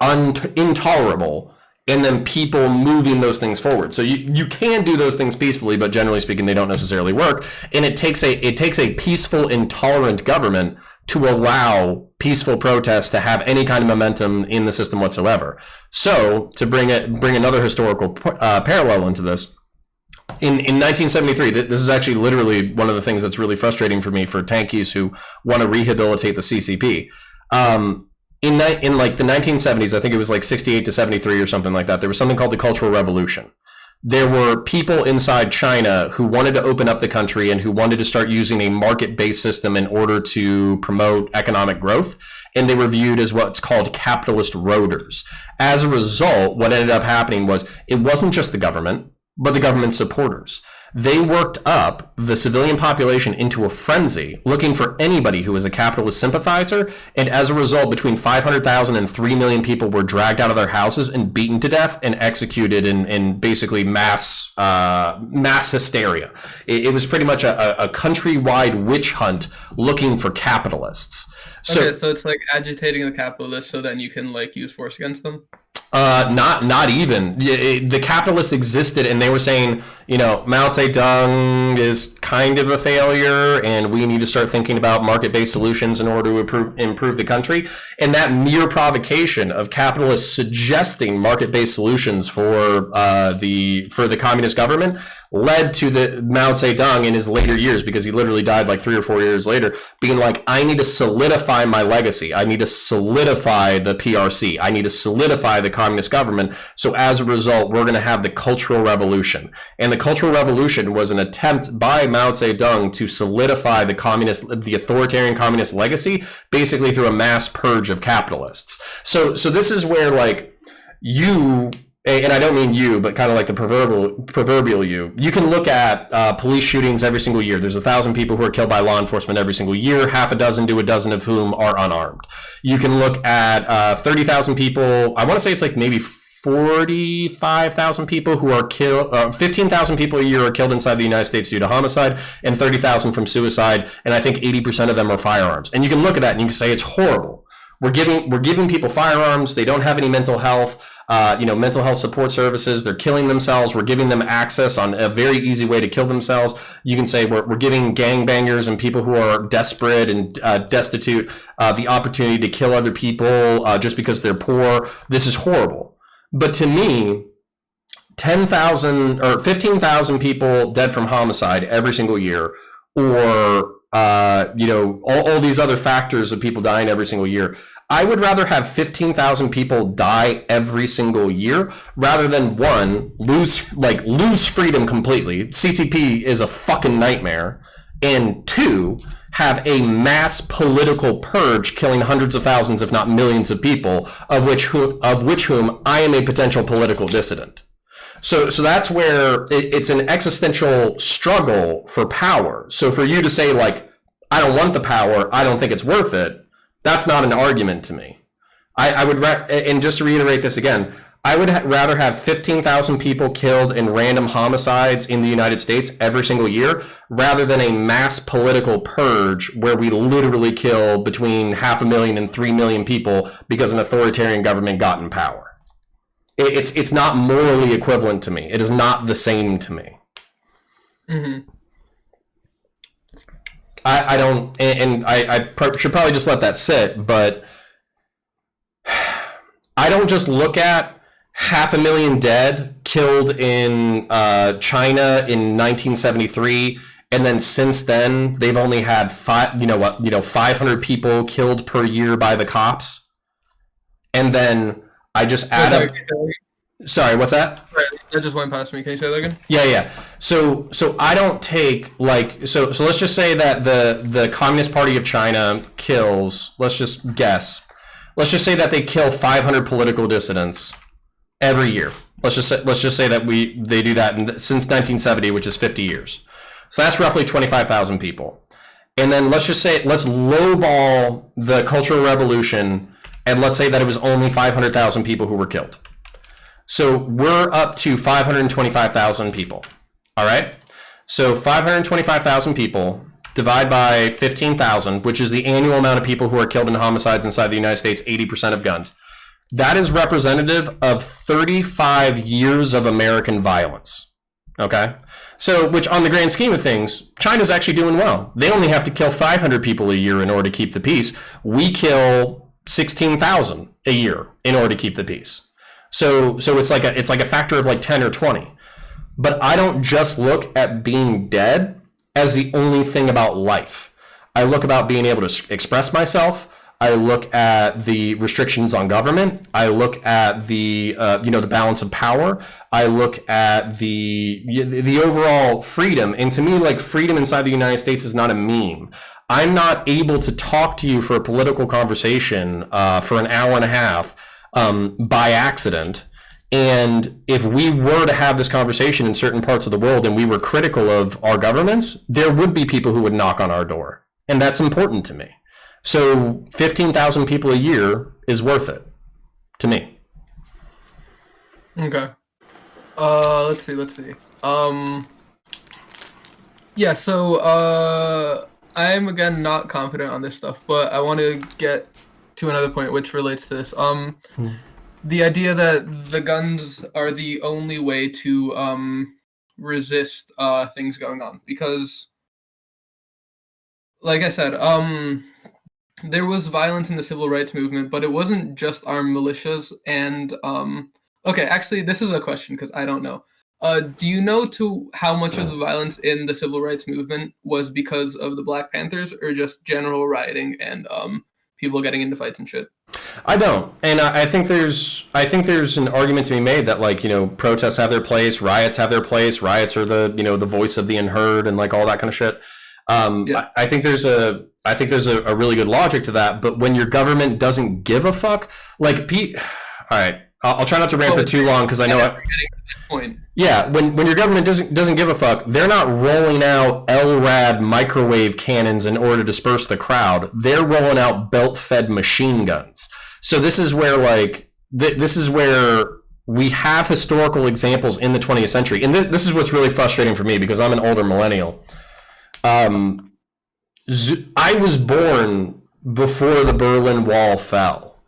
intolerable, and then people moving those things forward. So you can do those things peacefully, but generally speaking, they don't necessarily work. And it takes a peaceful, intolerant government to allow peaceful protests to have any kind of momentum in the system whatsoever. So to bring another historical parallel into this, in 1973, this is actually literally one of the things that's really frustrating for me, for tankies who want to rehabilitate the CCP. In like the 1970s, I think it was like 68 to 73 or something like that, there was something called the Cultural Revolution. There were people inside China who wanted to open up the country and who wanted to start using a market-based system in order to promote economic growth, and they were viewed as what's called capitalist roaders. As a result, what ended up happening was, it wasn't just the government, but the government supporters. They worked up the civilian population into a frenzy, looking for anybody who was a capitalist sympathizer, and as a result, between 500,000 and 3 million people were dragged out of their houses and beaten to death and executed in basically mass hysteria. It was pretty much a countrywide witch hunt looking for capitalists. So it's like agitating the capitalists so then you can, like, use force against them? Not even. The capitalists existed, and they were saying, Mao Zedong is kind of a failure, and we need to start thinking about market-based solutions in order to improve the country. And that mere provocation of capitalists suggesting market-based solutions for the communist government led to the Mao Zedong in his later years, because he literally died like 3 or 4 years later, being like, I need to solidify my legacy. I need to solidify the PRC. I need to solidify the communist government. So as a result, we're going to have the Cultural Revolution. And the Cultural Revolution was an attempt by Mao Zedong to solidify the authoritarian communist legacy, basically through a mass purge of capitalists. So this is where, like, you and I don't mean you, but kind of like the proverbial you. You can look at police shootings every single year. There's 1,000 people who are killed by law enforcement every single year, half a dozen to a dozen of whom are unarmed. You can look at 30,000 people. I want to say it's like maybe 45,000 people who are killed, 15,000 people a year are killed inside the United States due to homicide, and 30,000 from suicide, and I think 80% of them are firearms. And you can look at that and you can say it's horrible. We're giving people firearms. They don't have any mental health. Mental health support services. They're killing themselves. We're giving them access on a very easy way to kill themselves. You can say we're giving gangbangers and people who are desperate and destitute the opportunity to kill other people just because they're poor. This is horrible. But to me, 10,000 or 15,000 people dead from homicide every single year, or all these other factors of people dying every single year. I would rather have 15,000 people die every single year rather than one, lose freedom completely. CCP is a fucking nightmare. And two, have a mass political purge killing hundreds of thousands, if not millions of people, of which whom I am a potential political dissident. So that's where it's an existential struggle for power. So for you to say, like, I don't want the power, I don't think it's worth it, that's not an argument to me. I would, and just to reiterate this again, I would rather have 15,000 people killed in random homicides in the United States every single year rather than a mass political purge where we literally kill between 500,000 and 3 million people because an authoritarian government got in power. It's not morally equivalent to me. It is not the same to me. Mm-hmm. I don't, and I should probably just let that sit, but I don't just look at 500,000 dead killed in China in 1973, and then since then they've only had 500 people killed per year by the cops, and then I just add up. Sorry, what's that? That just went past me. Can you say that again? Yeah. So I don't take so let's just say that the Communist Party of China kills, let's just say that they kill 500 political dissidents every year. Let's just say that they do that since 1970, which is 50 years. So that's roughly 25,000 people. And then let's lowball the Cultural Revolution, and let's say that it was only 500,000 people who were killed. So we're up to 525,000 people. All right. So 525,000 people divide by 15,000, which is the annual amount of people who are killed in homicides inside the United States, 80% of guns. That is representative of 35 years of American violence. Okay. So, which on the grand scheme of things, China's actually doing well. They only have to kill 500 people a year in order to keep the peace. We kill 16,000 a year in order to keep the peace. So it's like a factor of like 10 or 20. But I don't just look at being dead as the only thing about life. I look about being able to express myself. I look at the restrictions on government. I look at the the balance of power. I look at the overall freedom. And to me, like, freedom inside the United States is not a meme. I'm not able to talk to you for a political conversation for an hour and a half by accident. And if we were to have this conversation in certain parts of the world and we were critical of our governments, there would be people who would knock on our door. And that's important to me. So 15,000 people a year is worth it to me. Okay. Let's see. Yeah, so I'm again not confident on this stuff, but I want to get to another point which relates to this. The idea that the guns are the only way to resist things going on, because, like I said, there was violence in the civil rights movement, but it wasn't just armed militias. And okay, actually, this is a question because I don't know. Do you know how much of the violence in the civil rights movement was because of the Black Panthers, or just general rioting and people getting into fights and shit? I don't, and I think there's an argument to be made that, like, protests have their place, riots have their place. Riots are the voice of the unheard and like all that kind of shit. Yeah. I think there's a really good logic to that. But when your government doesn't give a fuck, like all right, I'll try not to rant for too long because I know getting to that point. Yeah, when your government doesn't give a fuck, they're not rolling out LRAD microwave cannons in order to disperse the crowd. They're rolling out belt-fed machine guns. So this is where this is where we have historical examples in the 20th century, and this is what's really frustrating for me because I'm an older millennial. I was born before the Berlin Wall fell.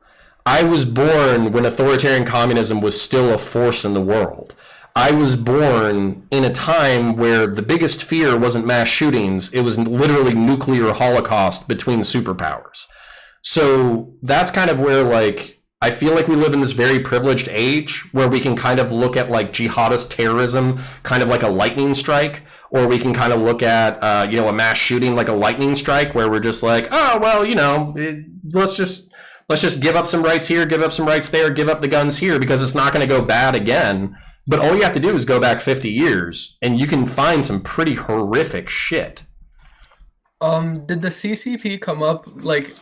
I was born when authoritarian communism was still a force in the world. I was born in a time where the biggest fear wasn't mass shootings, it was literally nuclear holocaust between superpowers. So that's kind of where I feel like we live in this very privileged age where we can kind of look at jihadist terrorism kind of like a lightning strike, or we can kind of look at a mass shooting like a lightning strike where we're just like, oh well, let's just give up some rights here, give up some rights there, give up the guns here because it's not going to go bad again. But all you have to do is go back 50 years and you can find some pretty horrific shit. Did the CCP come up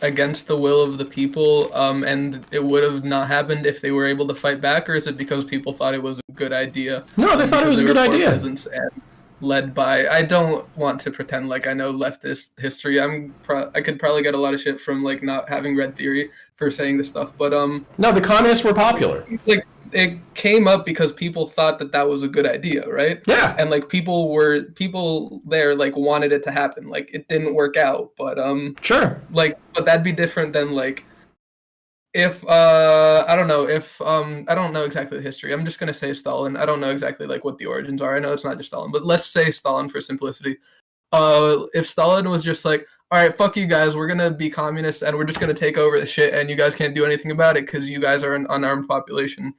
against the will of the people, and it would have not happened if they were able to fight back, or is it because people thought it was a good idea? No, they thought it was a good idea. And led by, I don't want to pretend like I know leftist history. I could probably get a lot of shit from not having read theory for saying this stuff, but no, the communists were popular. It came up because people thought that was a good idea, right? Yeah. And people there wanted it to happen. It didn't work out, but sure. But that'd be different than if I don't know exactly the history. I'm just gonna say Stalin. I don't know exactly what the origins are. I know it's not just Stalin, but let's say Stalin for simplicity. If Stalin was just all right, fuck you guys, we're gonna be communists and we're just gonna take over the shit and you guys can't do anything about it because you guys are an unarmed population.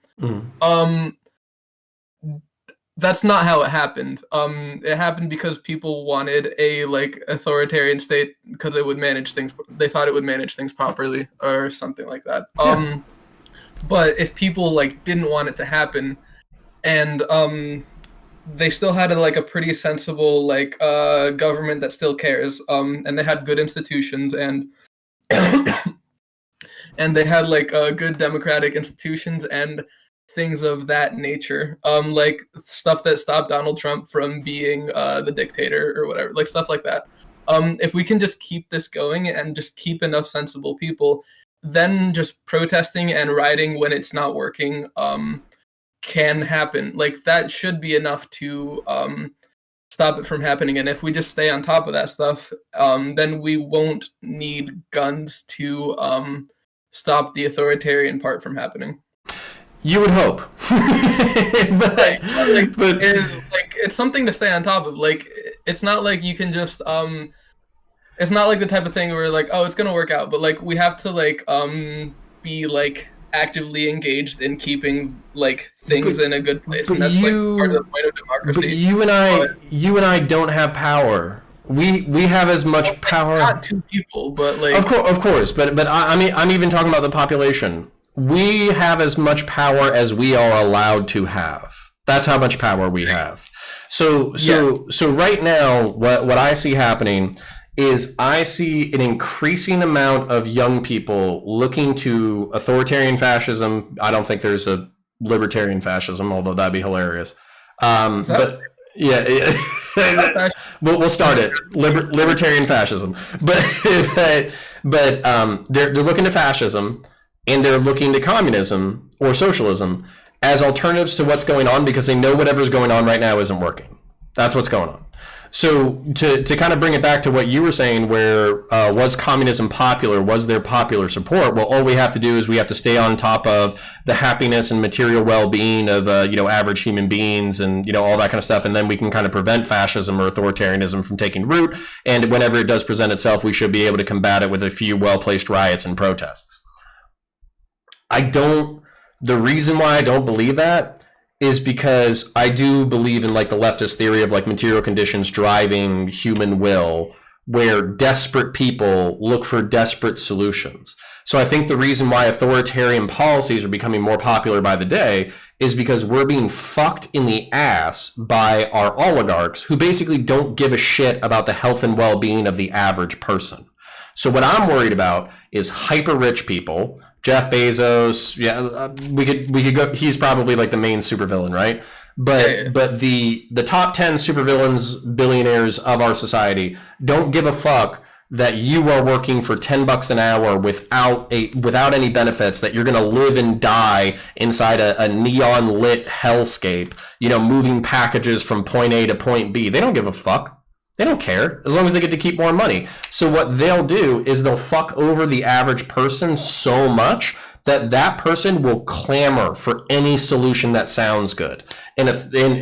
That's not how it happened. It happened because people wanted a authoritarian state because it would manage things. They thought it would manage things properly or something like that. Yeah. But if people didn't want it to happen, and they still had a pretty sensible government that still cares, and they had good institutions and and they had good democratic institutions and things of that nature, stuff that stopped Donald Trump from being the dictator or whatever, stuff like that. If we can just keep this going and just keep enough sensible people, then just protesting and rioting when it's not working can happen. That should be enough to stop it from happening. And if we just stay on top of that stuff, then we won't need guns to stop the authoritarian part from happening. You would hope. but it's something to stay on top of. It's not you can just it's not the type of thing where oh, it's gonna work out, but we have to be actively engaged in keeping things in a good place, and that's part of the point of democracy. But you and I don't have power. We have as much power. Not two people, but of course. But I'm even talking about the population. We have as much power as we are allowed to have. That's how much power we have. So right now, what I see happening is I see an increasing amount of young people looking to authoritarian fascism. I don't think there's a libertarian fascism, although that'd be hilarious. But yeah. We'll start it. Libertarian fascism. But they're looking to fascism, and they're looking to communism or socialism as alternatives to what's going on because they know whatever's going on right now isn't working. That's what's going on. So to kind of bring it back to what you were saying, where was communism popular? Was there popular support? Well, all we have to do is we have to stay on top of the happiness and material well-being of average human beings and all that kind of stuff, and then we can kind of prevent fascism or authoritarianism from taking root. And whenever it does present itself, we should be able to combat it with a few well-placed riots and protests. The reason why I don't believe that is because I do believe in the leftist theory of material conditions driving human will, where desperate people look for desperate solutions. So I think the reason why authoritarian policies are becoming more popular by the day is because we're being fucked in the ass by our oligarchs who basically don't give a shit about the health and well-being of the average person. So what I'm worried about is hyper rich people Jeff Bezos. Yeah, we could go. He's probably like the main supervillain, right? But the top 10 supervillains, billionaires of our society don't give a fuck that you are working for $10 an hour without any benefits, that you're going to live and die inside a neon lit hellscape, moving packages from point A to point B. They don't give a fuck. They don't care as long as they get to keep more money. So what they'll do is they'll fuck over the average person so much that person will clamor for any solution that sounds good. And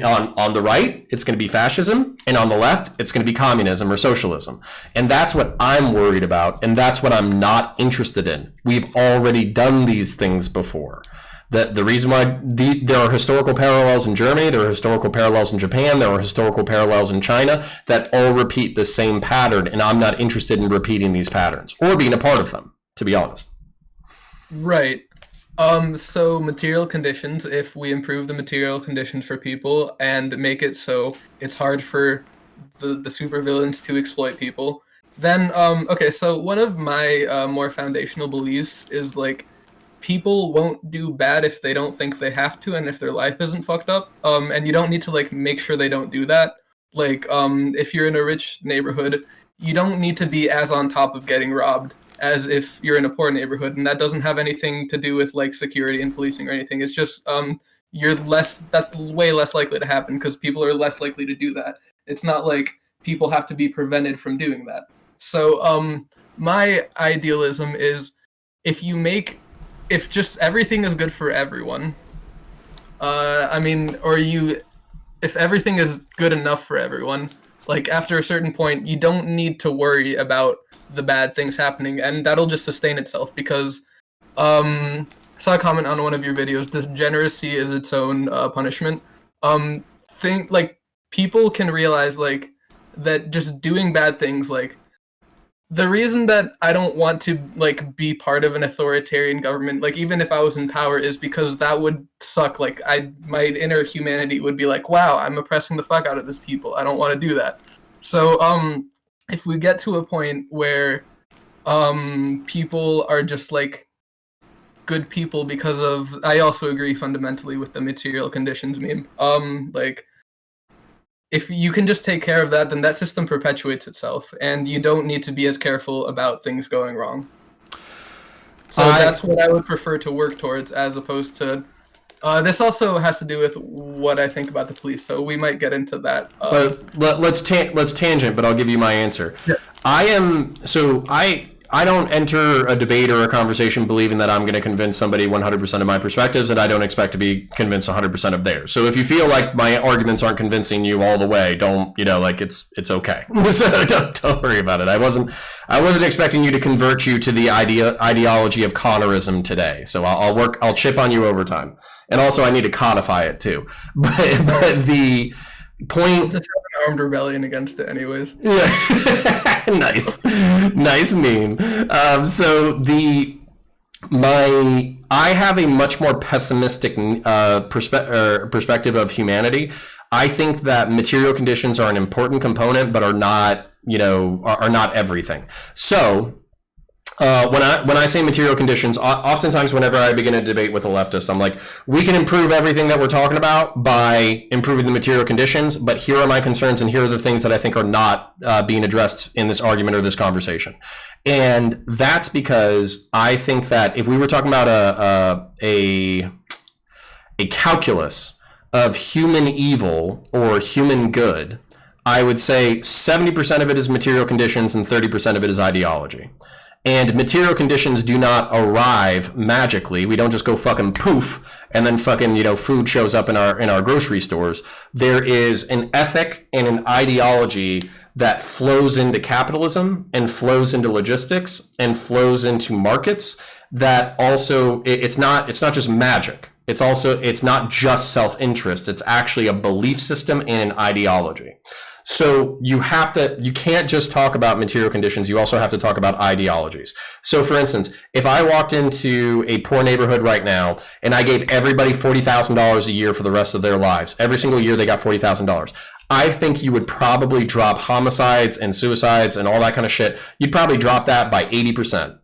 on the right, it's going to be fascism, and on the left, it's going to be communism or socialism. And that's what I'm worried about, and that's what I'm not interested in. We've already done these things before. The reason why there are historical parallels in Germany, there are historical parallels in Japan, there are historical parallels in China that all repeat the same pattern, and I'm not interested in repeating these patterns or being a part of them, to be honest. Right. So material conditions, if we improve the material conditions for people and make it so it's hard for the supervillains to exploit people, then, okay, so one of my more foundational beliefs is, like, people won't do bad if they don't think they have to and if their life isn't fucked up. And you don't need to, like, make sure they don't do that. Like, if you're in a rich neighborhood, you don't need to be as on top of getting robbed as if you're in a poor neighborhood, and that doesn't have anything to do with like security and policing or anything. It's just that's way less likely to happen because people are less likely to do that. It's not like people have to be prevented from doing that. So my idealism is if just everything is good for everyone, if everything is good enough for everyone, like after a certain point, you don't need to worry about the bad things happening, and that'll just sustain itself because I saw a comment on one of your videos, degeneracy is its own punishment. People can realize like that just doing bad things, like the reason that I don't want to like be part of an authoritarian government, like even if I was in power, is because that would suck. Like my inner humanity would be like, wow, I'm oppressing the fuck out of this people. I don't want to do that. So if we get to a point where people are just like good people because of, I also agree fundamentally with the material conditions meme. Like if you can just take care of that, then that system perpetuates itself, and you don't need to be as careful about things going wrong. So that's what I would prefer to work towards, as opposed to. This also has to do with what I think about the police, so we might get into that. But let's tangent, but I'll give you my answer. Yeah. I don't enter a debate or a conversation believing that I'm going to convince somebody 100% of my perspectives, and I don't expect to be convinced 100% of theirs. So if you feel like my arguments aren't convincing you all the way, don't, it's okay. So don't worry about it. I wasn't expecting you to convert you to the ideology of Connerism today. So I'll chip on you over time. And also I need to codify it too. But the point, we'll just have an armed rebellion against it anyways. Yeah. nice meme. I have a much more pessimistic perspective of humanity. I think that material conditions are an important component, but are not everything. So when I say material conditions, oftentimes whenever I begin a debate with a leftist, I'm like, we can improve everything that we're talking about by improving the material conditions, but here are my concerns and here are the things that I think are not being addressed in this argument or this conversation. And that's because I think that if we were talking about a calculus of human evil or human good, I would say 70% of it is material conditions and 30% of it is ideology. And material conditions do not arrive magically. We don't just go fucking poof and then fucking, food shows up in our grocery stores. There is an ethic and an ideology that flows into capitalism and flows into logistics and flows into markets that also, it's not just magic. It's not just self-interest. It's actually a belief system and an ideology. So you can't just talk about material conditions. You also have to talk about ideologies. So for instance, if I walked into a poor neighborhood right now and I gave everybody $40,000 a year for the rest of their lives, every single year they got $40,000, I think you would probably drop homicides and suicides and all that kind of shit. You'd probably drop that by 80%.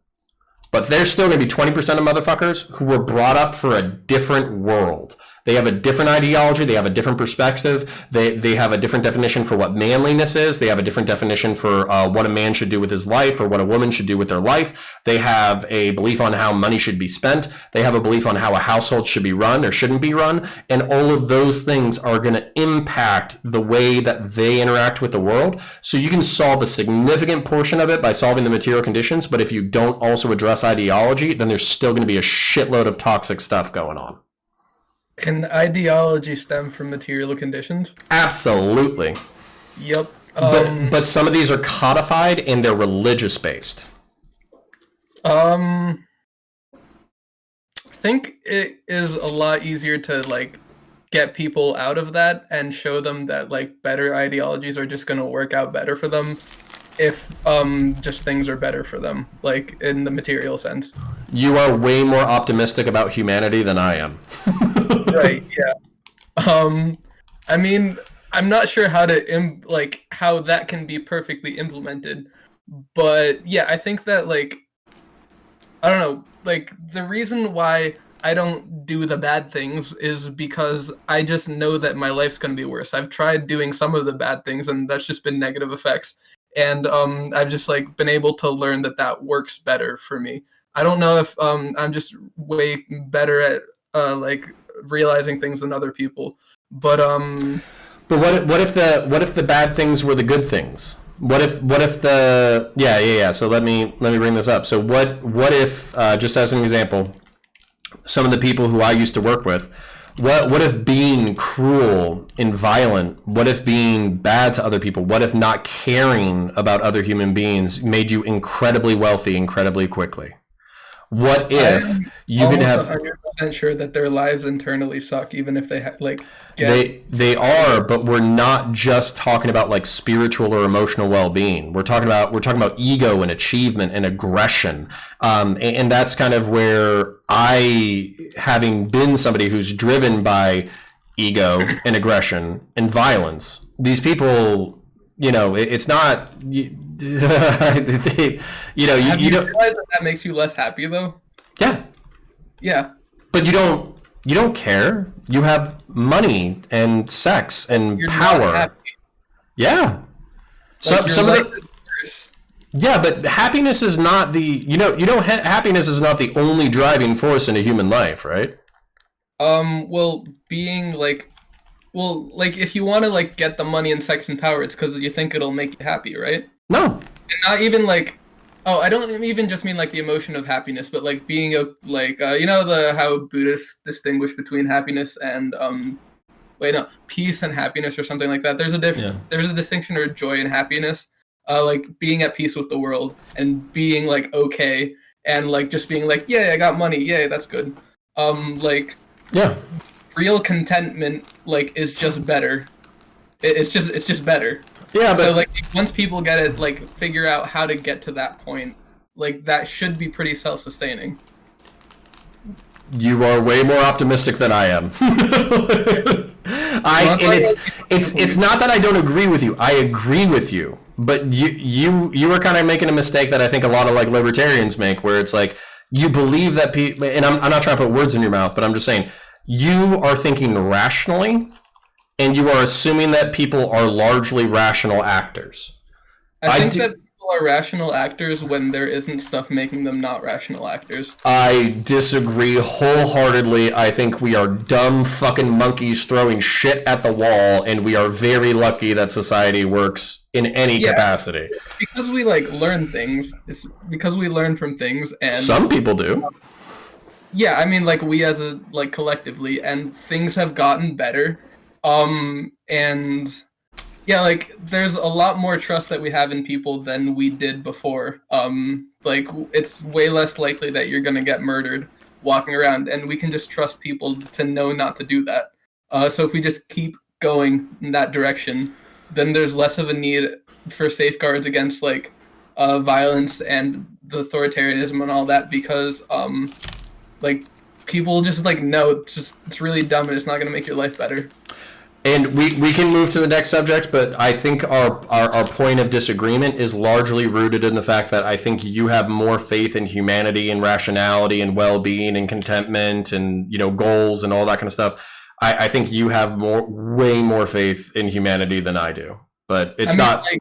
But there's still going to be 20% of motherfuckers who were brought up for a different world. They have a different ideology. They have a different perspective. They have a different definition for what manliness is. They have a different definition for what a man should do with his life or what a woman should do with their life. They have a belief on how money should be spent. They have a belief on how a household should be run or shouldn't be run. And all of those things are going to impact the way that they interact with the world. So you can solve a significant portion of it by solving the material conditions. But if you don't also address ideology, then there's still going to be a shitload of toxic stuff going on. Can ideology stem from material conditions? Absolutely. Yep. But some of these are codified and they're religious based. I think it is a lot easier to like get people out of that and show them that like better ideologies are just going to work out better for them if just things are better for them, like in the material sense. You are way more optimistic about humanity than I am. Right, yeah. I mean, I'm not sure how to how that can be perfectly implemented, but yeah, I think that like I don't know, like the reason why I don't do the bad things is because I just know that my life's going to be worse. I've tried doing some of the bad things and that's just been negative effects. And I've just like been able to learn that that works better for me. I don't know if I'm just way better at like realizing things than other people, but what if the bad things were the good things? What if the yeah so let me bring this up. So what if just as an example, some of the people who I used to work with, what if being cruel and violent, what if being bad to other people, what if not caring about other human beings made you incredibly wealthy incredibly quickly? What if you could have 100% sure that their lives internally suck, even if they they are, but we're not just talking about like spiritual or emotional well-being. We're talking about ego and achievement and aggression, and that's kind of where I, having been somebody who's driven by ego and aggression and violence, these people, you know, it's not. You don't realize that makes you less happy though. Yeah, but you don't care. You have money and sex and you're power. Not happy. Yeah. Like Some of the yeah, but happiness is not the happiness is not the only driving force in a human life, right? Well, being like, if you want to like get the money and sex and power, it's because you think it'll make you happy, right? No. And not even like, oh, I don't even just mean like the emotion of happiness, but like being how Buddhists distinguish between happiness and peace and happiness or something like that. There's a distinction or joy and happiness, like being at peace with the world and being like okay and like just being like, yeah, I got money, yeah, that's good. Real contentment like is just better. It's just better. Yeah, but so like once people get it, like figure out how to get to that point, like that should be pretty self-sustaining. You are way more optimistic than I am. It's not that I don't agree with you. I agree with you, but you are kind of making a mistake that I think a lot of like libertarians make, where it's like you believe that people, and I'm not trying to put words in your mouth, but I'm just saying you are thinking rationally. And you are assuming that people are largely rational actors. I think that people are rational actors when there isn't stuff making them not rational actors. I disagree wholeheartedly. I think we are dumb fucking monkeys throwing shit at the wall, and we are very lucky that society works in any capacity. Because we like learn things. It's because we learn from things, and some people do. Yeah, I mean, like we as a like collectively, and things have gotten better. And yeah, like there's a lot more trust that we have in people than we did before. Like it's way less likely that you're gonna get murdered walking around, and we can just trust people to know not to do that. So if we just keep going in that direction, then there's less of a need for safeguards against like violence and the authoritarianism and all that, because like people just like know it's really dumb and it's not gonna make your life better. And we can move to the next subject, but I think our point of disagreement is largely rooted in the fact that I think you have more faith in humanity and rationality and well-being and contentment and, goals and all that kind of stuff. I think you have way more faith in humanity than I do, but it's not. Like,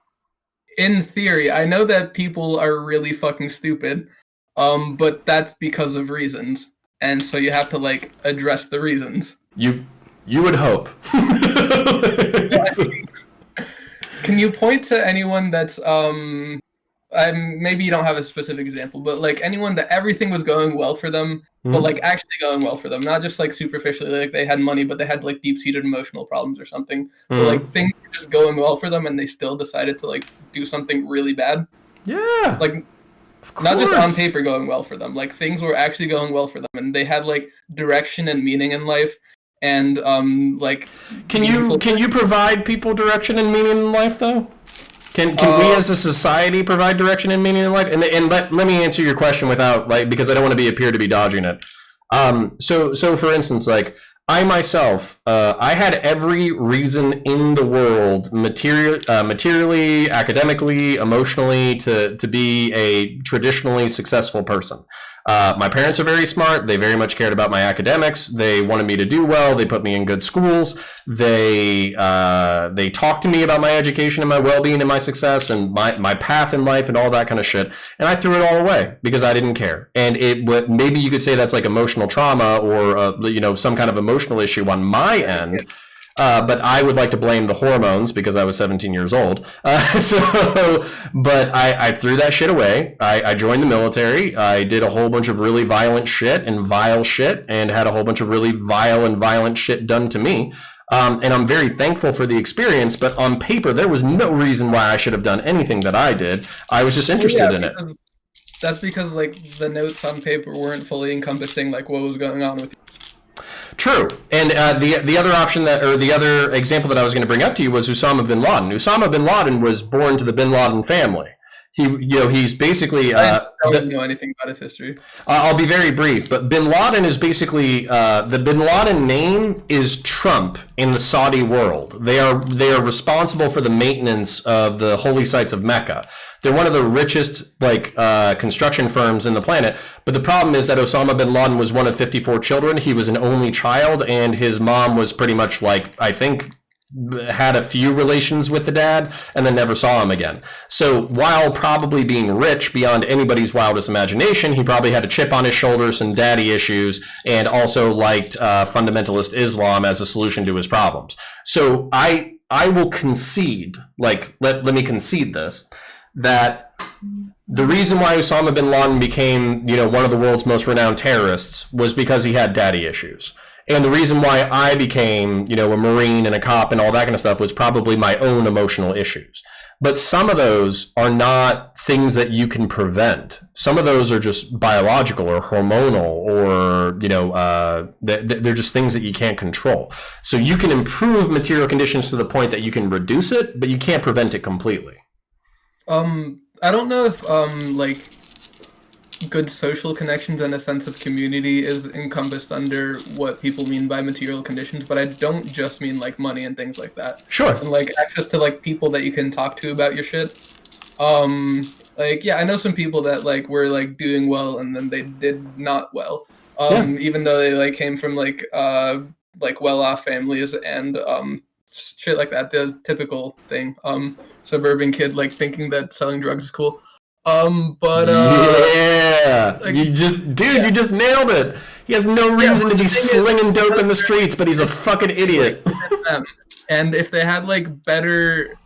in theory, I know that people are really fucking stupid, but that's because of reasons, and so you have to like address the reasons. You would hope. Can you point to anyone that's maybe you don't have a specific example, but like anyone that everything was going well for them, but like actually going well for them, not just like superficially, like they had money, but they had like deep-seated emotional problems or something. But like things were just going well for them, and they still decided to like do something really bad. Yeah. Like not just on paper going well for them, like things were actually going well for them, and they had like direction and meaning in life. And like, can you provide people direction and meaning in life though? Can we as a society provide direction and meaning in life? And let me answer your question without because I don't want to appear to be dodging it. So for instance, like I myself, I had every reason in the world, materially, academically, emotionally, to be a traditionally successful person. My parents are very smart. They very much cared about my academics. They wanted me to do well. They put me in good schools. They talked to me about my education and my well-being and my success and my path in life and all that kind of shit. And I threw it all away because I didn't care. And maybe you could say that's like emotional trauma or some kind of emotional issue on my end. But I would like to blame the hormones because I was 17 years old. But I threw that shit away. I joined the military. I did a whole bunch of really violent shit and vile shit and had a whole bunch of really vile and violent shit done to me. And I'm very thankful for the experience, but on paper, there was no reason why I should have done anything that I did. I was just interested in it. That's because like the notes on paper weren't fully encompassing like what was going on with you. True, and the other option the other example that I was going to bring up to you was Osama bin Laden. Osama bin Laden was born to the bin Laden family. He's basically. I don't know anything about his history. I'll be very brief, but bin Laden is basically the bin Laden name is Trump in the Saudi world. They are responsible for the maintenance of the holy sites of Mecca. They're one of the richest construction firms in the planet. But the problem is that Osama bin Laden was one of 54 children. He was an only child, and his mom was pretty much I think had a few relations with the dad and then never saw him again. So while probably being rich beyond anybody's wildest imagination, he probably had a chip on his shoulder, some daddy issues, and also liked fundamentalist Islam as a solution to his problems. So I will concede, let me concede this, that the reason why Osama bin Laden became, one of the world's most renowned terrorists was because he had daddy issues. And the reason why I became, a Marine and a cop and all that kind of stuff was probably my own emotional issues. But some of those are not things that you can prevent. Some of those are just biological or hormonal or, they're just things that you can't control. So you can improve material conditions to the point that you can reduce it, but you can't prevent it completely. I don't know if good social connections and a sense of community is encompassed under what people mean by material conditions, but I don't just mean like money and things like that. Sure. And like access to like people that you can talk to about your shit. I know some people that were doing well and then they did not well. Even though they came from well-off families and shit like that, the typical thing. Suburban kid thinking that selling drugs is cool. You just nailed it. He has no reason to be slinging dope in the streets, but he's a fucking idiot. And if they had better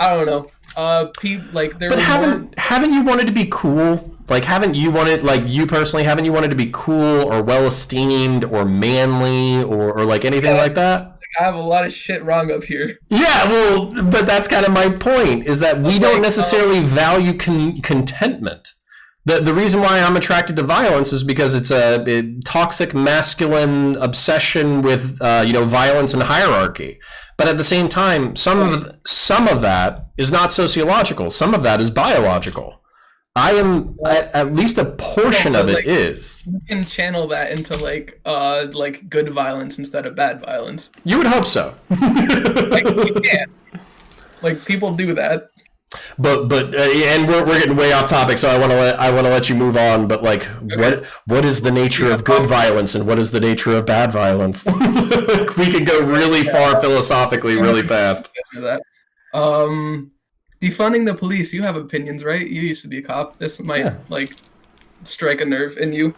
I don't know, there. But haven't you wanted to be cool? Haven't you wanted you personally? Haven't you wanted to be cool or well esteemed or manly or anything like that? I have a lot of shit wrong up here. Yeah, well, but that's kind of my point, is that we don't necessarily value contentment. The reason why I'm attracted to violence is because it's a toxic masculine obsession with violence and hierarchy. But at the same time, some of that is not sociological. Some of that is biological. I am at least a portion of it is. You can channel that into like good violence instead of bad violence. You would hope so. Like you can. Like people do that. But and we're getting way off topic, so I want to let you move on. But like, what is the nature of good violence, and what is the nature of bad violence? We could go really far philosophically, really fast. Defunding the police. You have opinions, right? You used to be a cop. This might like strike a nerve in you.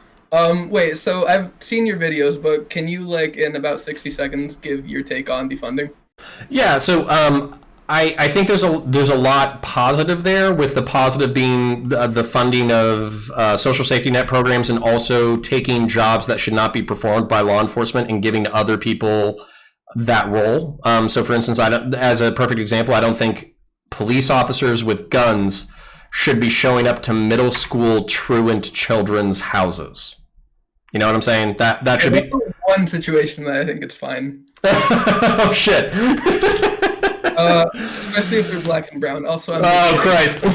Wait. So I've seen your videos, but can you like in about 60 seconds give your take on defunding? Yeah. So I think there's a lot positive there, with the positive being the funding of social safety net programs, and also taking jobs that should not be performed by law enforcement and giving other people that role. So, for instance, as a perfect example, I don't think police officers with guns should be showing up to middle school truant children's houses. You know what I'm saying? That should be one situation that I think it's fine. Oh shit. Especially if they're black and brown. Also, Christ. but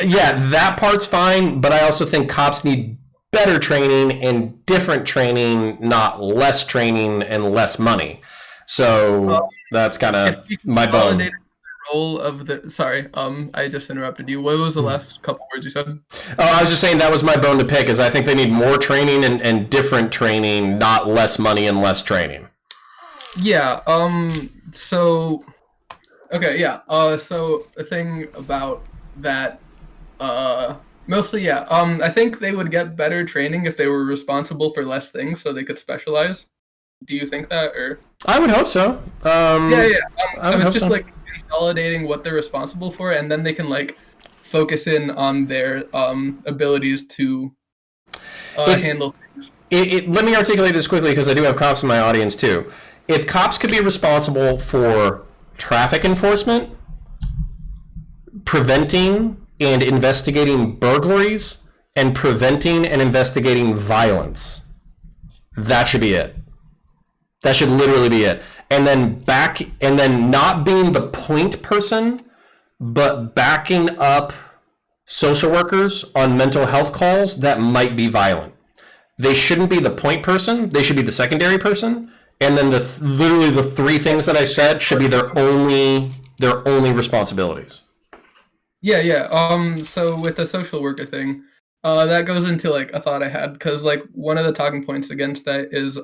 yeah, that part's fine. But I also think cops need better training and different training, not less training and less money. So that's kind of my bone. The role of the I just interrupted you. What was the last couple words you said? Oh, I was just saying that was my bone to pick. Is I think they need more training and different training, not less money and less training. Yeah. So. Okay. Yeah. So the thing about that. Mostly, yeah. I think they would get better training if they were responsible for less things, so they could specialize. Do you think that, or? I would hope so. Yeah. So it's just like consolidating what they're responsible for, and then they can like focus in on their abilities to handle things. Let me articulate this quickly, because I do have cops in my audience too. If cops could be responsible for traffic enforcement, preventing and investigating burglaries, and preventing and investigating violence, that should be it. That should literally be it. And then not being the point person, but backing up social workers on mental health calls that might be violent. They shouldn't be the point person. They should be the secondary person. And then literally the three things that I said should be their only responsibilities. Yeah. So with the social worker thing, that goes into like a thought I had, because like one of the talking points against that is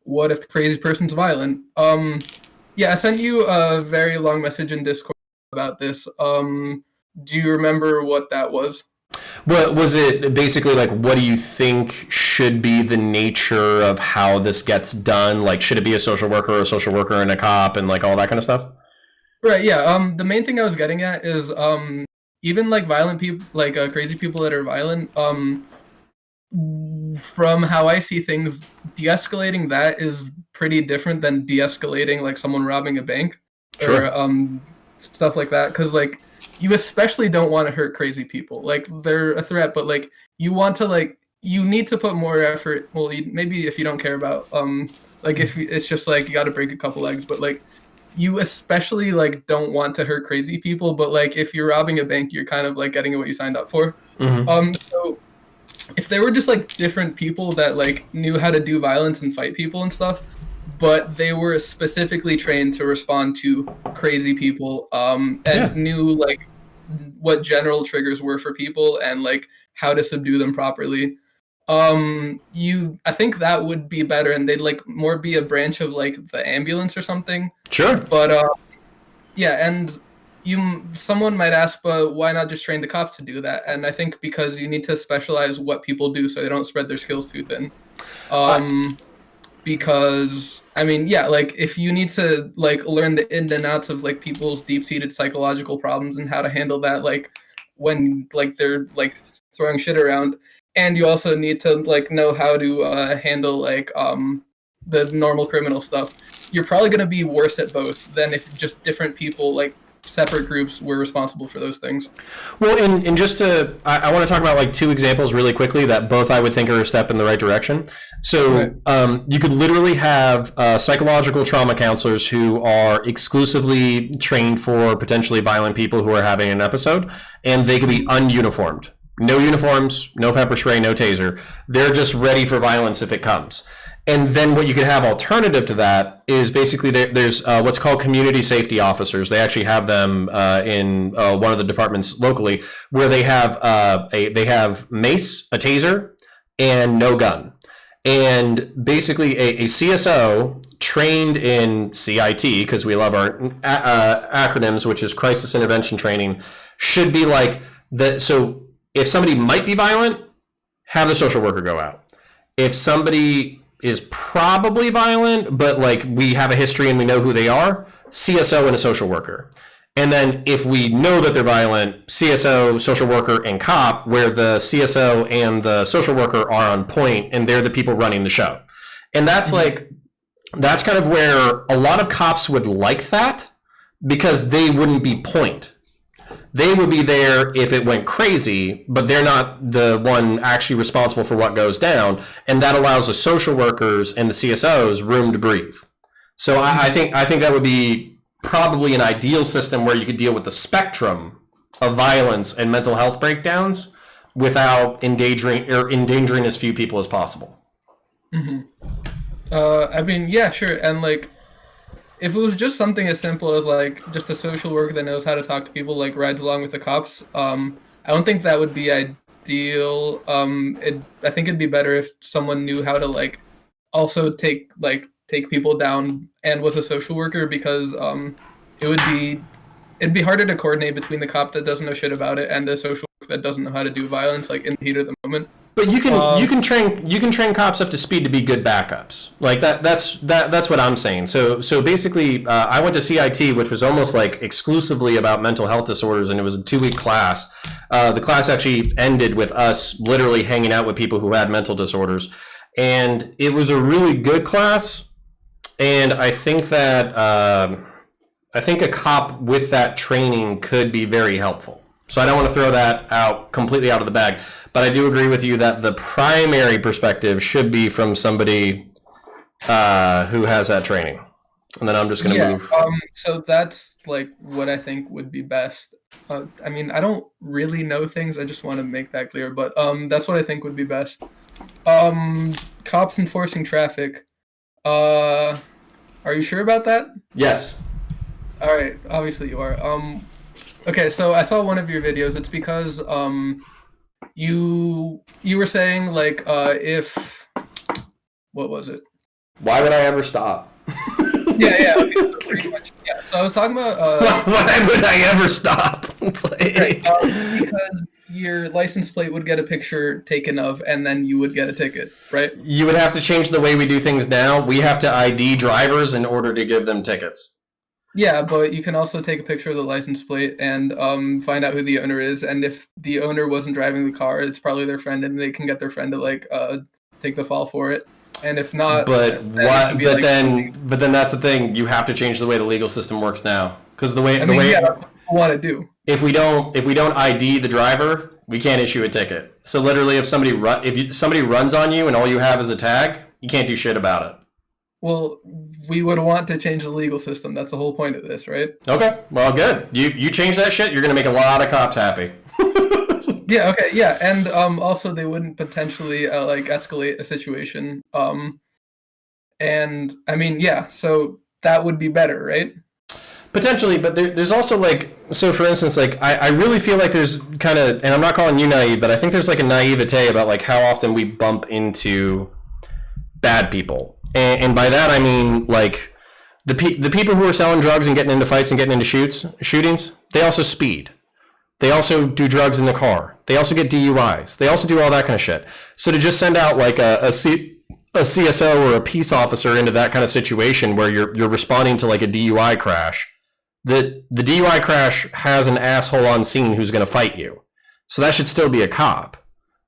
what if the crazy person's violent? Yeah, I sent you a very long message in Discord about this. Do you remember what that was? What was it basically like? What do you think should be the nature of how this gets done? Like, should it be a social worker and a cop and like all that kind of stuff? Right. Yeah. The main thing I was getting at is even like violent people, like crazy people that are violent. From how I see things, de-escalating that is pretty different than de-escalating like someone robbing a bank. Sure. Or stuff like that, because like you especially don't want to hurt crazy people. Like they're a threat, but like you need to put more effort. Well, maybe if you don't care about like if it's just like you got to break a couple legs, but like you especially like don't want to hurt crazy people. But like if you're robbing a bank, you're kind of like getting what you signed up for. Mm-hmm. So if they were just like different people that like knew how to do violence and fight people and stuff, but they were specifically trained to respond to crazy people, and knew like what general triggers were for people and like how to subdue them properly. I think that would be better, and they'd like more be a branch of like the ambulance or something. Sure. But yeah, and someone might ask, but why not just train the cops to do that? And I think because you need to specialize what people do so they don't spread their skills too thin. Because I mean, yeah, like if you need to like learn the ins and outs of like people's deep-seated psychological problems and how to handle that, like when like they're like throwing shit around, and you also need to like know how to handle like the normal criminal stuff, you're probably going to be worse at both than if just different people like separate groups were responsible for those things. Well, and just I want to talk about like two examples really quickly that both I would think are a step in the right direction. So you could literally have psychological trauma counselors who are exclusively trained for potentially violent people who are having an episode, and they could be ununiformed. No uniforms, no pepper spray, no taser. They're just ready for violence if it comes. And then what you could have alternative to that is basically there's what's called community safety officers. They actually have them in one of the departments locally, where they have they have mace, a taser, and no gun. And basically a CSO trained in CIT, because we love our acronyms, which is crisis intervention training, should be like the. So if somebody might be violent, have the social worker go out. If somebody is probably violent, but like we have a history and we know who they are, CSO and a social worker. And then if we know that they're violent, CSO, social worker, and cop, where the CSO and the social worker are on point and they're the people running the show. And that's that's kind of where a lot of cops would like that, because they wouldn't be point. They would be there if it went crazy, but they're not the one actually responsible for what goes down, and that allows the social workers and the CSOs room to breathe. So I think that would be probably an ideal system where you could deal with the spectrum of violence and mental health breakdowns without endangering as few people as possible. Mm-hmm. I mean, yeah, sure, and like, if it was just something as simple as like just a social worker that knows how to talk to people, like rides along with the cops, I don't think that would be ideal. I think it'd be better if someone knew how to like also take people down and was a social worker, because it'd be harder to coordinate between the cop that doesn't know shit about it and the social worker that doesn't know how to do violence, like in the heat of the moment. But you can train cops up to speed to be good backups. Like that's what I'm saying. So basically, I went to CIT, which was almost like exclusively about mental health disorders, and it was a 2-week class. The class actually ended with us literally hanging out with people who had mental disorders, and it was a really good class. And I think that a cop with that training could be very helpful. So I don't want to throw that out completely out of the bag. But I do agree with you that the primary perspective should be from somebody who has that training. And then I'm just going to move. So that's like what I think would be best. I mean, I don't really know things. I just want to make that clear. But that's what I think would be best. Cops enforcing traffic. Are you sure about that? Yes. All right. Obviously you are. Okay, so I saw one of your videos. It's because you were saying like what was it? Why would I ever stop? Yeah. Okay, so pretty much, yeah. So I was talking about why would I ever stop? Right, because your license plate would get a picture taken of, and then you would get a ticket, right? You would have to change the way we do things now. We have to ID drivers in order to give them tickets. Yeah, but you can also take a picture of the license plate and find out who the owner is. And if the owner wasn't driving the car, it's probably their friend, and they can get their friend to like take the fall for it. And if not, then that's the thing. You have to change the way the legal system works now, because that's what I want to do. If we don't ID the driver, we can't issue a ticket. So literally, if somebody runs on you and all you have is a tag, you can't do shit about it. Well, we would want to change the legal system. That's the whole point of this, right? Okay. Well, good. You change that shit, you're going to make a lot of cops happy. Yeah, okay, yeah. And also they wouldn't potentially like escalate a situation. And I mean, yeah, so that would be better, right? Potentially, but there's also like, so for instance, like I really feel like there's kind of, and I'm not calling you naive, but I think there's like a naivete about like how often we bump into bad people. And by that I mean like the people who are selling drugs and getting into fights and getting into shootings, they also speed. They also do drugs in the car. They also get DUIs. They also do all that kind of shit. So to just send out like a CSO or a peace officer into that kind of situation where you're responding to like a DUI crash, the DUI crash has an asshole on scene who's going to fight you. So that should still be a cop.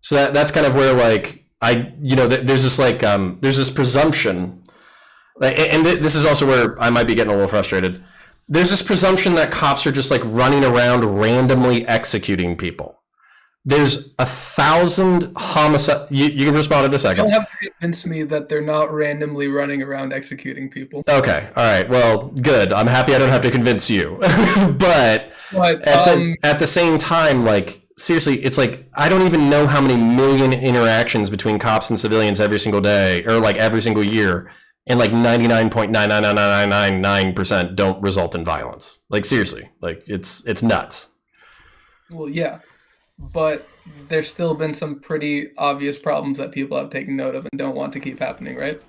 So that's kind of where like there's this like there's this presumption, and this is also where I might be getting a little frustrated. there's this presumption that cops are just like running around randomly executing people. There's 1,000 homicide. You can respond in a You second. don't have to convince me that they're not randomly running around executing people. Okay, all right. Well, good. I'm happy I don't have to convince you. But But at the same time, like seriously, it's like I don't even know how many million interactions between cops and civilians every single day, or like every single year, and like 99.99999% don't result in violence. Like seriously, like it's nuts. well, yeah. But there's still been some pretty obvious problems that people have taken note of and don't want to keep happening, right?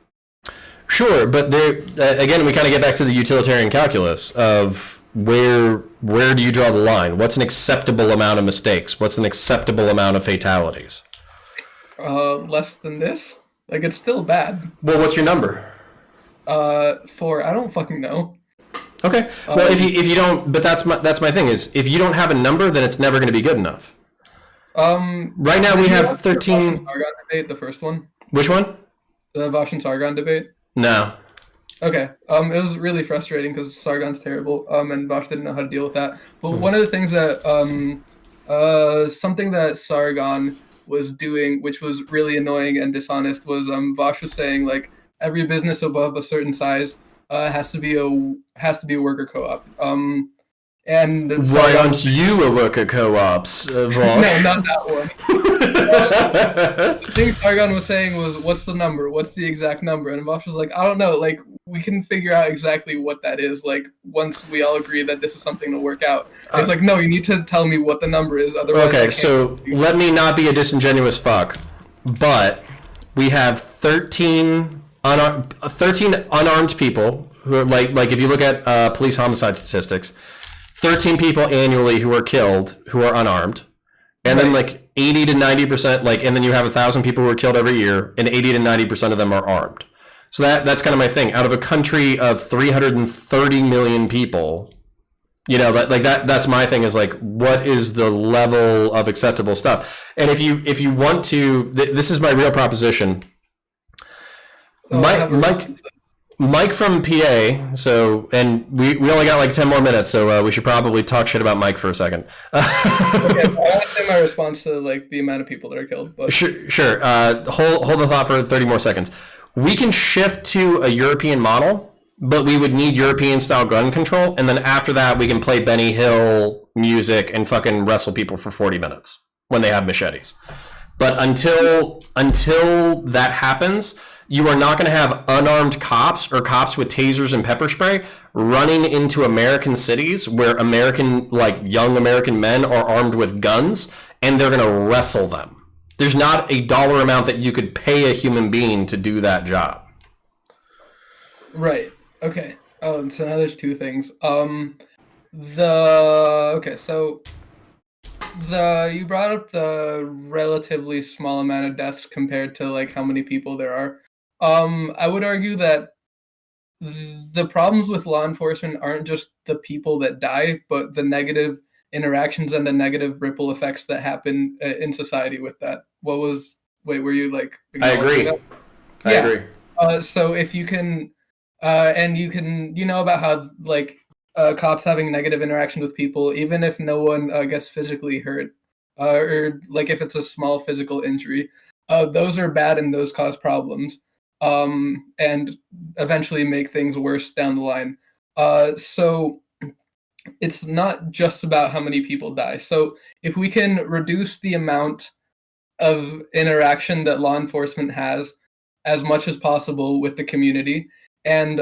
Sure, but there again, we kind of get back to the utilitarian calculus of where do you draw the line? What's an acceptable amount of mistakes? What's an acceptable amount of fatalities? Less than this? Like, it's still bad. Well, what's your number? I don't fucking know. Okay. Well, if you don't, but that's my thing is if you don't have a number, then it's never going to be good enough. Right now we have 13. Sargon debate, the first one. Which one? The Vosh and Sargon debate. No. Okay. It was really frustrating because Sargon's terrible. And Vosh didn't know how to deal with that. But one of the things that something that Sargon was doing, which was really annoying and dishonest, was Vosh was saying like every business above a certain size has to be a worker co-op. And why aren't you a worker co-ops, Vosh? No, not that one. The thing Sargon was saying was, what's the number? What's the exact number? And Vosh was like, I don't know. Like, we can figure out exactly what that is. Like, once we all agree that this is something to work out. And it's like, no, you need to tell me what the number is. Otherwise, okay, so let me not be a disingenuous fuck, but we have 13 unarmed people who are like if you look at police homicide statistics, 13 people annually who are killed who are unarmed, and then like 80 to 90%, like, and then you have 1,000 people who are killed every year, and 80 to 90% of them are armed. So that's kind of my thing. Out of a country of 330 million people, you know, that's my thing is like, what is the level of acceptable stuff? And if you want to, this is my real proposition. Mike from PA, so, and we only got like 10 more minutes, so we should probably talk shit about Mike for a second. Okay, so I want to say my response to like the amount of people that are killed. But Sure. Hold the thought for 30 more seconds. We can shift to a European model, but we would need European-style gun control, and then after that, we can play Benny Hill music and fucking wrestle people for 40 minutes when they have machetes. But until that happens, you are not going to have unarmed cops or cops with tasers and pepper spray running into American cities where young American men are armed with guns, and they're going to wrestle them. There's not a dollar amount that you could pay a human being to do that job. Right. Okay. So now there's two things. You brought up the relatively small amount of deaths compared to like how many people there are. I would argue that the problems with law enforcement aren't just the people that die, but the negative interactions and the negative ripple effects that happen in society with that. Were you like? I agree. I agree. So if you can, and you know about how like cops having negative interactions with people, even if no one gets physically hurt, or like if it's a small physical injury, those are bad and those cause problems. And eventually make things worse down the line. So it's not just about how many people die. So if we can reduce the amount of interaction that law enforcement has as much as possible with the community, and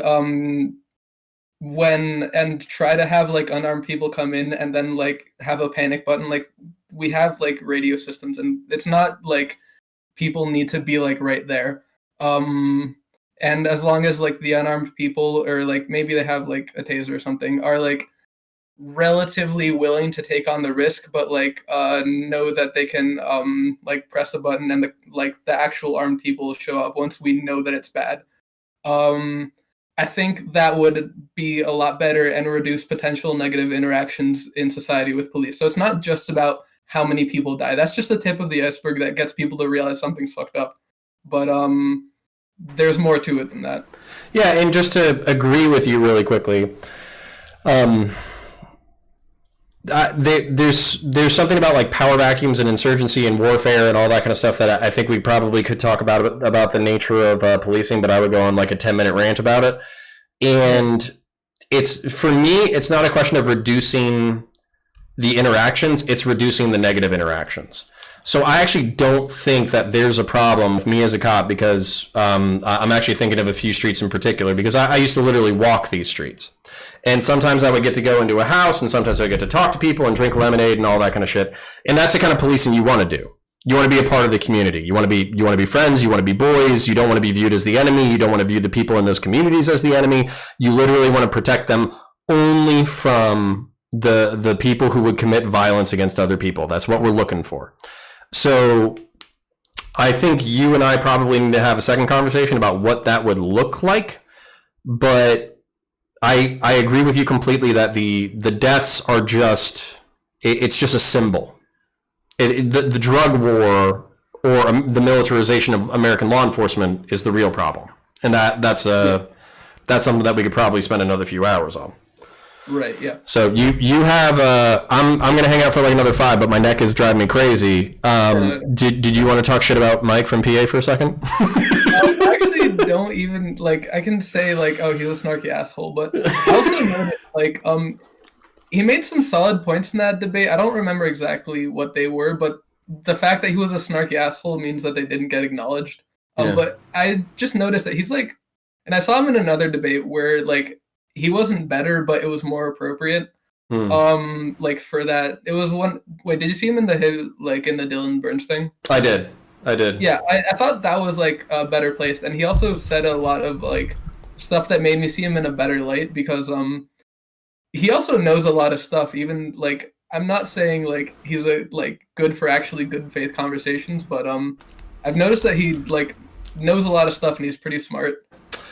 try to have like unarmed people come in and then like have a panic button, like we have like radio systems, and it's not like people need to be like right there. And as long as like the unarmed people, or like maybe they have like a taser or something, are like relatively willing to take on the risk, but like know that they can like press a button and the actual armed people will show up once we know that it's bad. I think that would be a lot better and reduce potential negative interactions in society with police. So it's not just about how many people die. That's just the tip of the iceberg that gets people to realize something's fucked up. But there's more to it than that. Yeah, and just to agree with you really quickly, Um, there's something about like power vacuums and insurgency and warfare and all that kind of stuff that I think we probably could talk about the nature of policing, but I would go on like a 10-minute rant about it. And it's, for me, it's not a question of reducing the interactions, it's reducing the negative interactions. So I actually don't think that there's a problem with me as a cop, because I'm actually thinking of a few streets in particular, because I used to literally walk these streets. And sometimes I would get to go into a house, and sometimes I would get to talk to people and drink lemonade and all that kind of shit. And that's the kind of policing you want to do. You want to be a part of the community. You want to be friends. You want to be boys. You don't want to be viewed as the enemy. You don't want to view the people in those communities as the enemy. You literally want to protect them only from the people who would commit violence against other people. That's what we're looking for. So I think you and I probably need to have a second conversation about what that would look like. But I agree with you completely that the deaths are just, it's just a symbol. The drug war or the militarization of American law enforcement is the real problem. And that's something that we could probably spend another few hours on. Right, yeah. So you have I'm gonna hang out for like another 5, but my neck is driving me crazy. Did you want to talk shit about Mike from PA for a second? I actually don't even, like, I can say like, oh, he's a snarky asshole, but I also noticed like he made some solid points in that debate. I don't remember exactly what they were, but the fact that he was a snarky asshole means that they didn't get acknowledged. But I just noticed that he's like, and I saw him in another debate where like he wasn't better, but it was more appropriate. Like for that, it was one. Wait, did you see him in the Dylan Burns thing? I did. Yeah, I thought that was like better placed, and he also said a lot of like stuff that made me see him in a better light, because he also knows a lot of stuff. Even like, I'm not saying like he's a like good for actually good faith conversations, but I've noticed that he like knows a lot of stuff and he's pretty smart.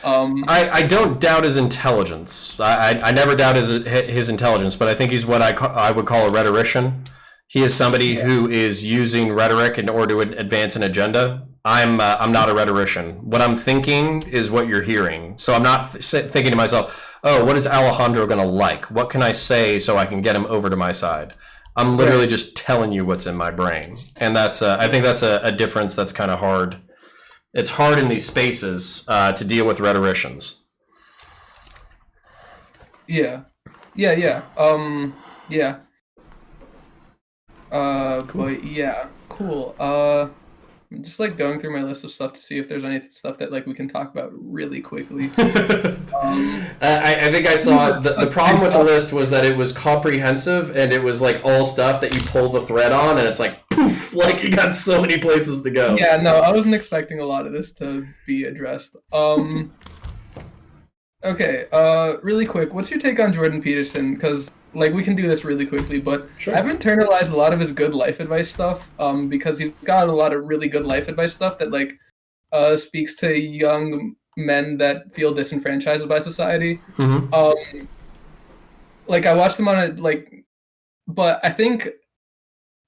I don't doubt his intelligence. I never doubt his intelligence, but I think he's what I would call a rhetorician. He is somebody who is using rhetoric in order to advance an agenda. I'm not a rhetorician. What I'm thinking is what you're hearing. So I'm not thinking to myself, oh, what is Alejandro going to like? What can I say so I can get him over to my side? I'm literally just telling you what's in my brain. And that's I think that's a difference that's kind of hard. It's hard in these spaces to deal with rhetoricians. Yeah. Cool. But yeah, cool. I'm just like going through my list of stuff to see if there's any stuff that like we can talk about really quickly. I think I saw the problem with the list was that it was comprehensive, and it was like all stuff that you pull the thread on, and it's like poof, like you got so many places to go. Yeah, no, I wasn't expecting a lot of this to be addressed. Okay, really quick, what's your take on Jordan Peterson? Because like we can do this really quickly, but sure. I've internalized a lot of his good life advice stuff, because he's got a lot of really good life advice stuff that like speaks to young men that feel disenfranchised by society. Mm-hmm. Like I watched him on a but I think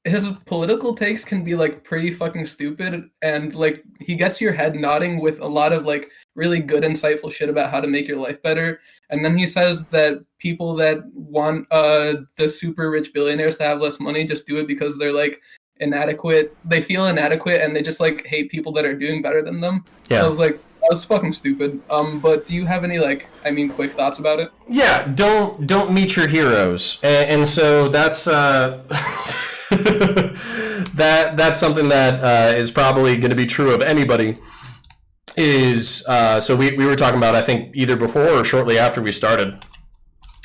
his political takes can be like pretty fucking stupid, and like he gets your head nodding with a lot of like really good insightful shit about how to make your life better. And then he says that people that want the super rich billionaires to have less money just do it because they're like inadequate. They feel inadequate, and they just like hate people that are doing better than them. Yeah. I was like, that was fucking stupid. But do you have any quick thoughts about it? Yeah, don't meet your heroes, and so that's that's something that is probably going to be true of anybody. So we were talking about, I think either before or shortly after we started,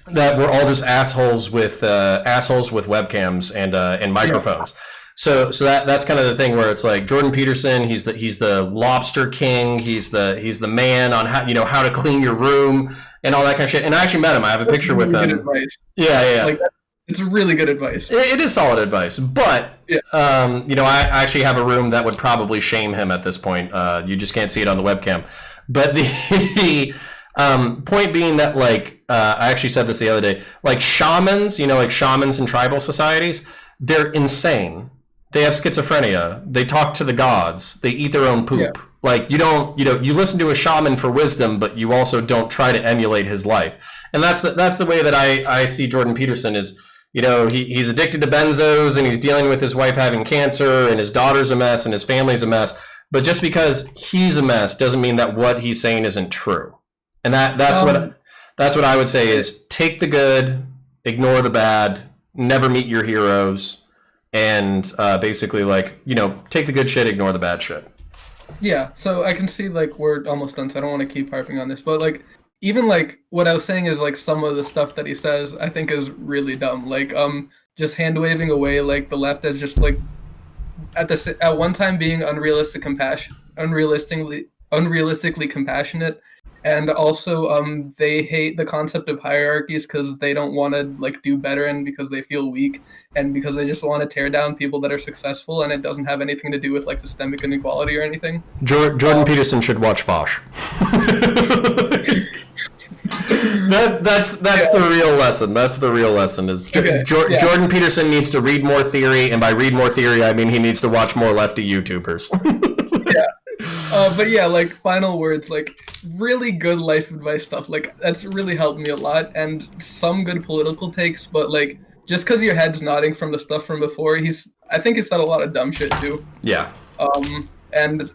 that we're all just assholes with webcams and microphones. Yeah. So that's kind of the thing where it's like Jordan Peterson, he's the lobster king, he's the man on how to clean your room and all that kind of shit. And I actually met him. I have a picture with him. Advice. Yeah. It's really good advice. It is solid advice, but I actually have a room that would probably shame him at this point. You just can't see it on the webcam. But the point being that, I actually said this the other day, shamans, shamans in tribal societies, they're insane. They have schizophrenia. They talk to the gods. They eat their own poop. Yeah. You listen to a shaman for wisdom, but you also don't try to emulate his life. And that's the way that I see Jordan Peterson is, he's addicted to benzos and he's dealing with his wife having cancer and his daughter's a mess and his family's a mess. But just because he's a mess doesn't mean that what he's saying isn't true. And that's what I would say is take the good, ignore the bad, never meet your heroes, and basically take the good shit, ignore the bad shit. Yeah, so I can see we're almost done, so I don't want to keep harping on this, but even what I was saying is some of the stuff that he says I think is really dumb. Just hand waving away the left as just at one time being unrealistically compassionate, and also they hate the concept of hierarchies because they don't want to do better, and because they feel weak, and because they just want to tear down people that are successful, and it doesn't have anything to do with systemic inequality or anything. Jordan Peterson should watch Fosh. That's the real lesson. That's the real lesson. Jordan Peterson needs to read more theory, and by read more theory, I mean he needs to watch more lefty YouTubers. Yeah. But yeah, final words, really good life advice stuff. That's really helped me a lot, and some good political takes. But just because your head's nodding from the stuff from before, I think he said a lot of dumb shit too. Yeah. And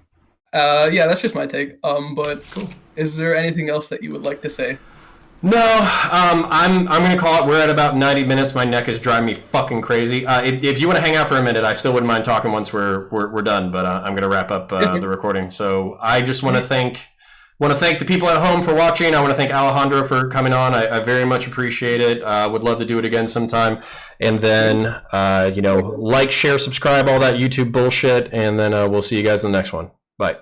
that's just my take. But cool. Is there anything else that you would like to say? No, I'm going to call it. We're at about 90 minutes. My neck is driving me fucking crazy. If you want to hang out for a minute, I still wouldn't mind talking once we're done. But I'm going to wrap up the recording. So I just want to thank the people at home for watching. I want to thank Alejandro for coming on. I very much appreciate it. Would love to do it again sometime. And then share, subscribe, all that YouTube bullshit. And then we'll see you guys in the next one. Bye.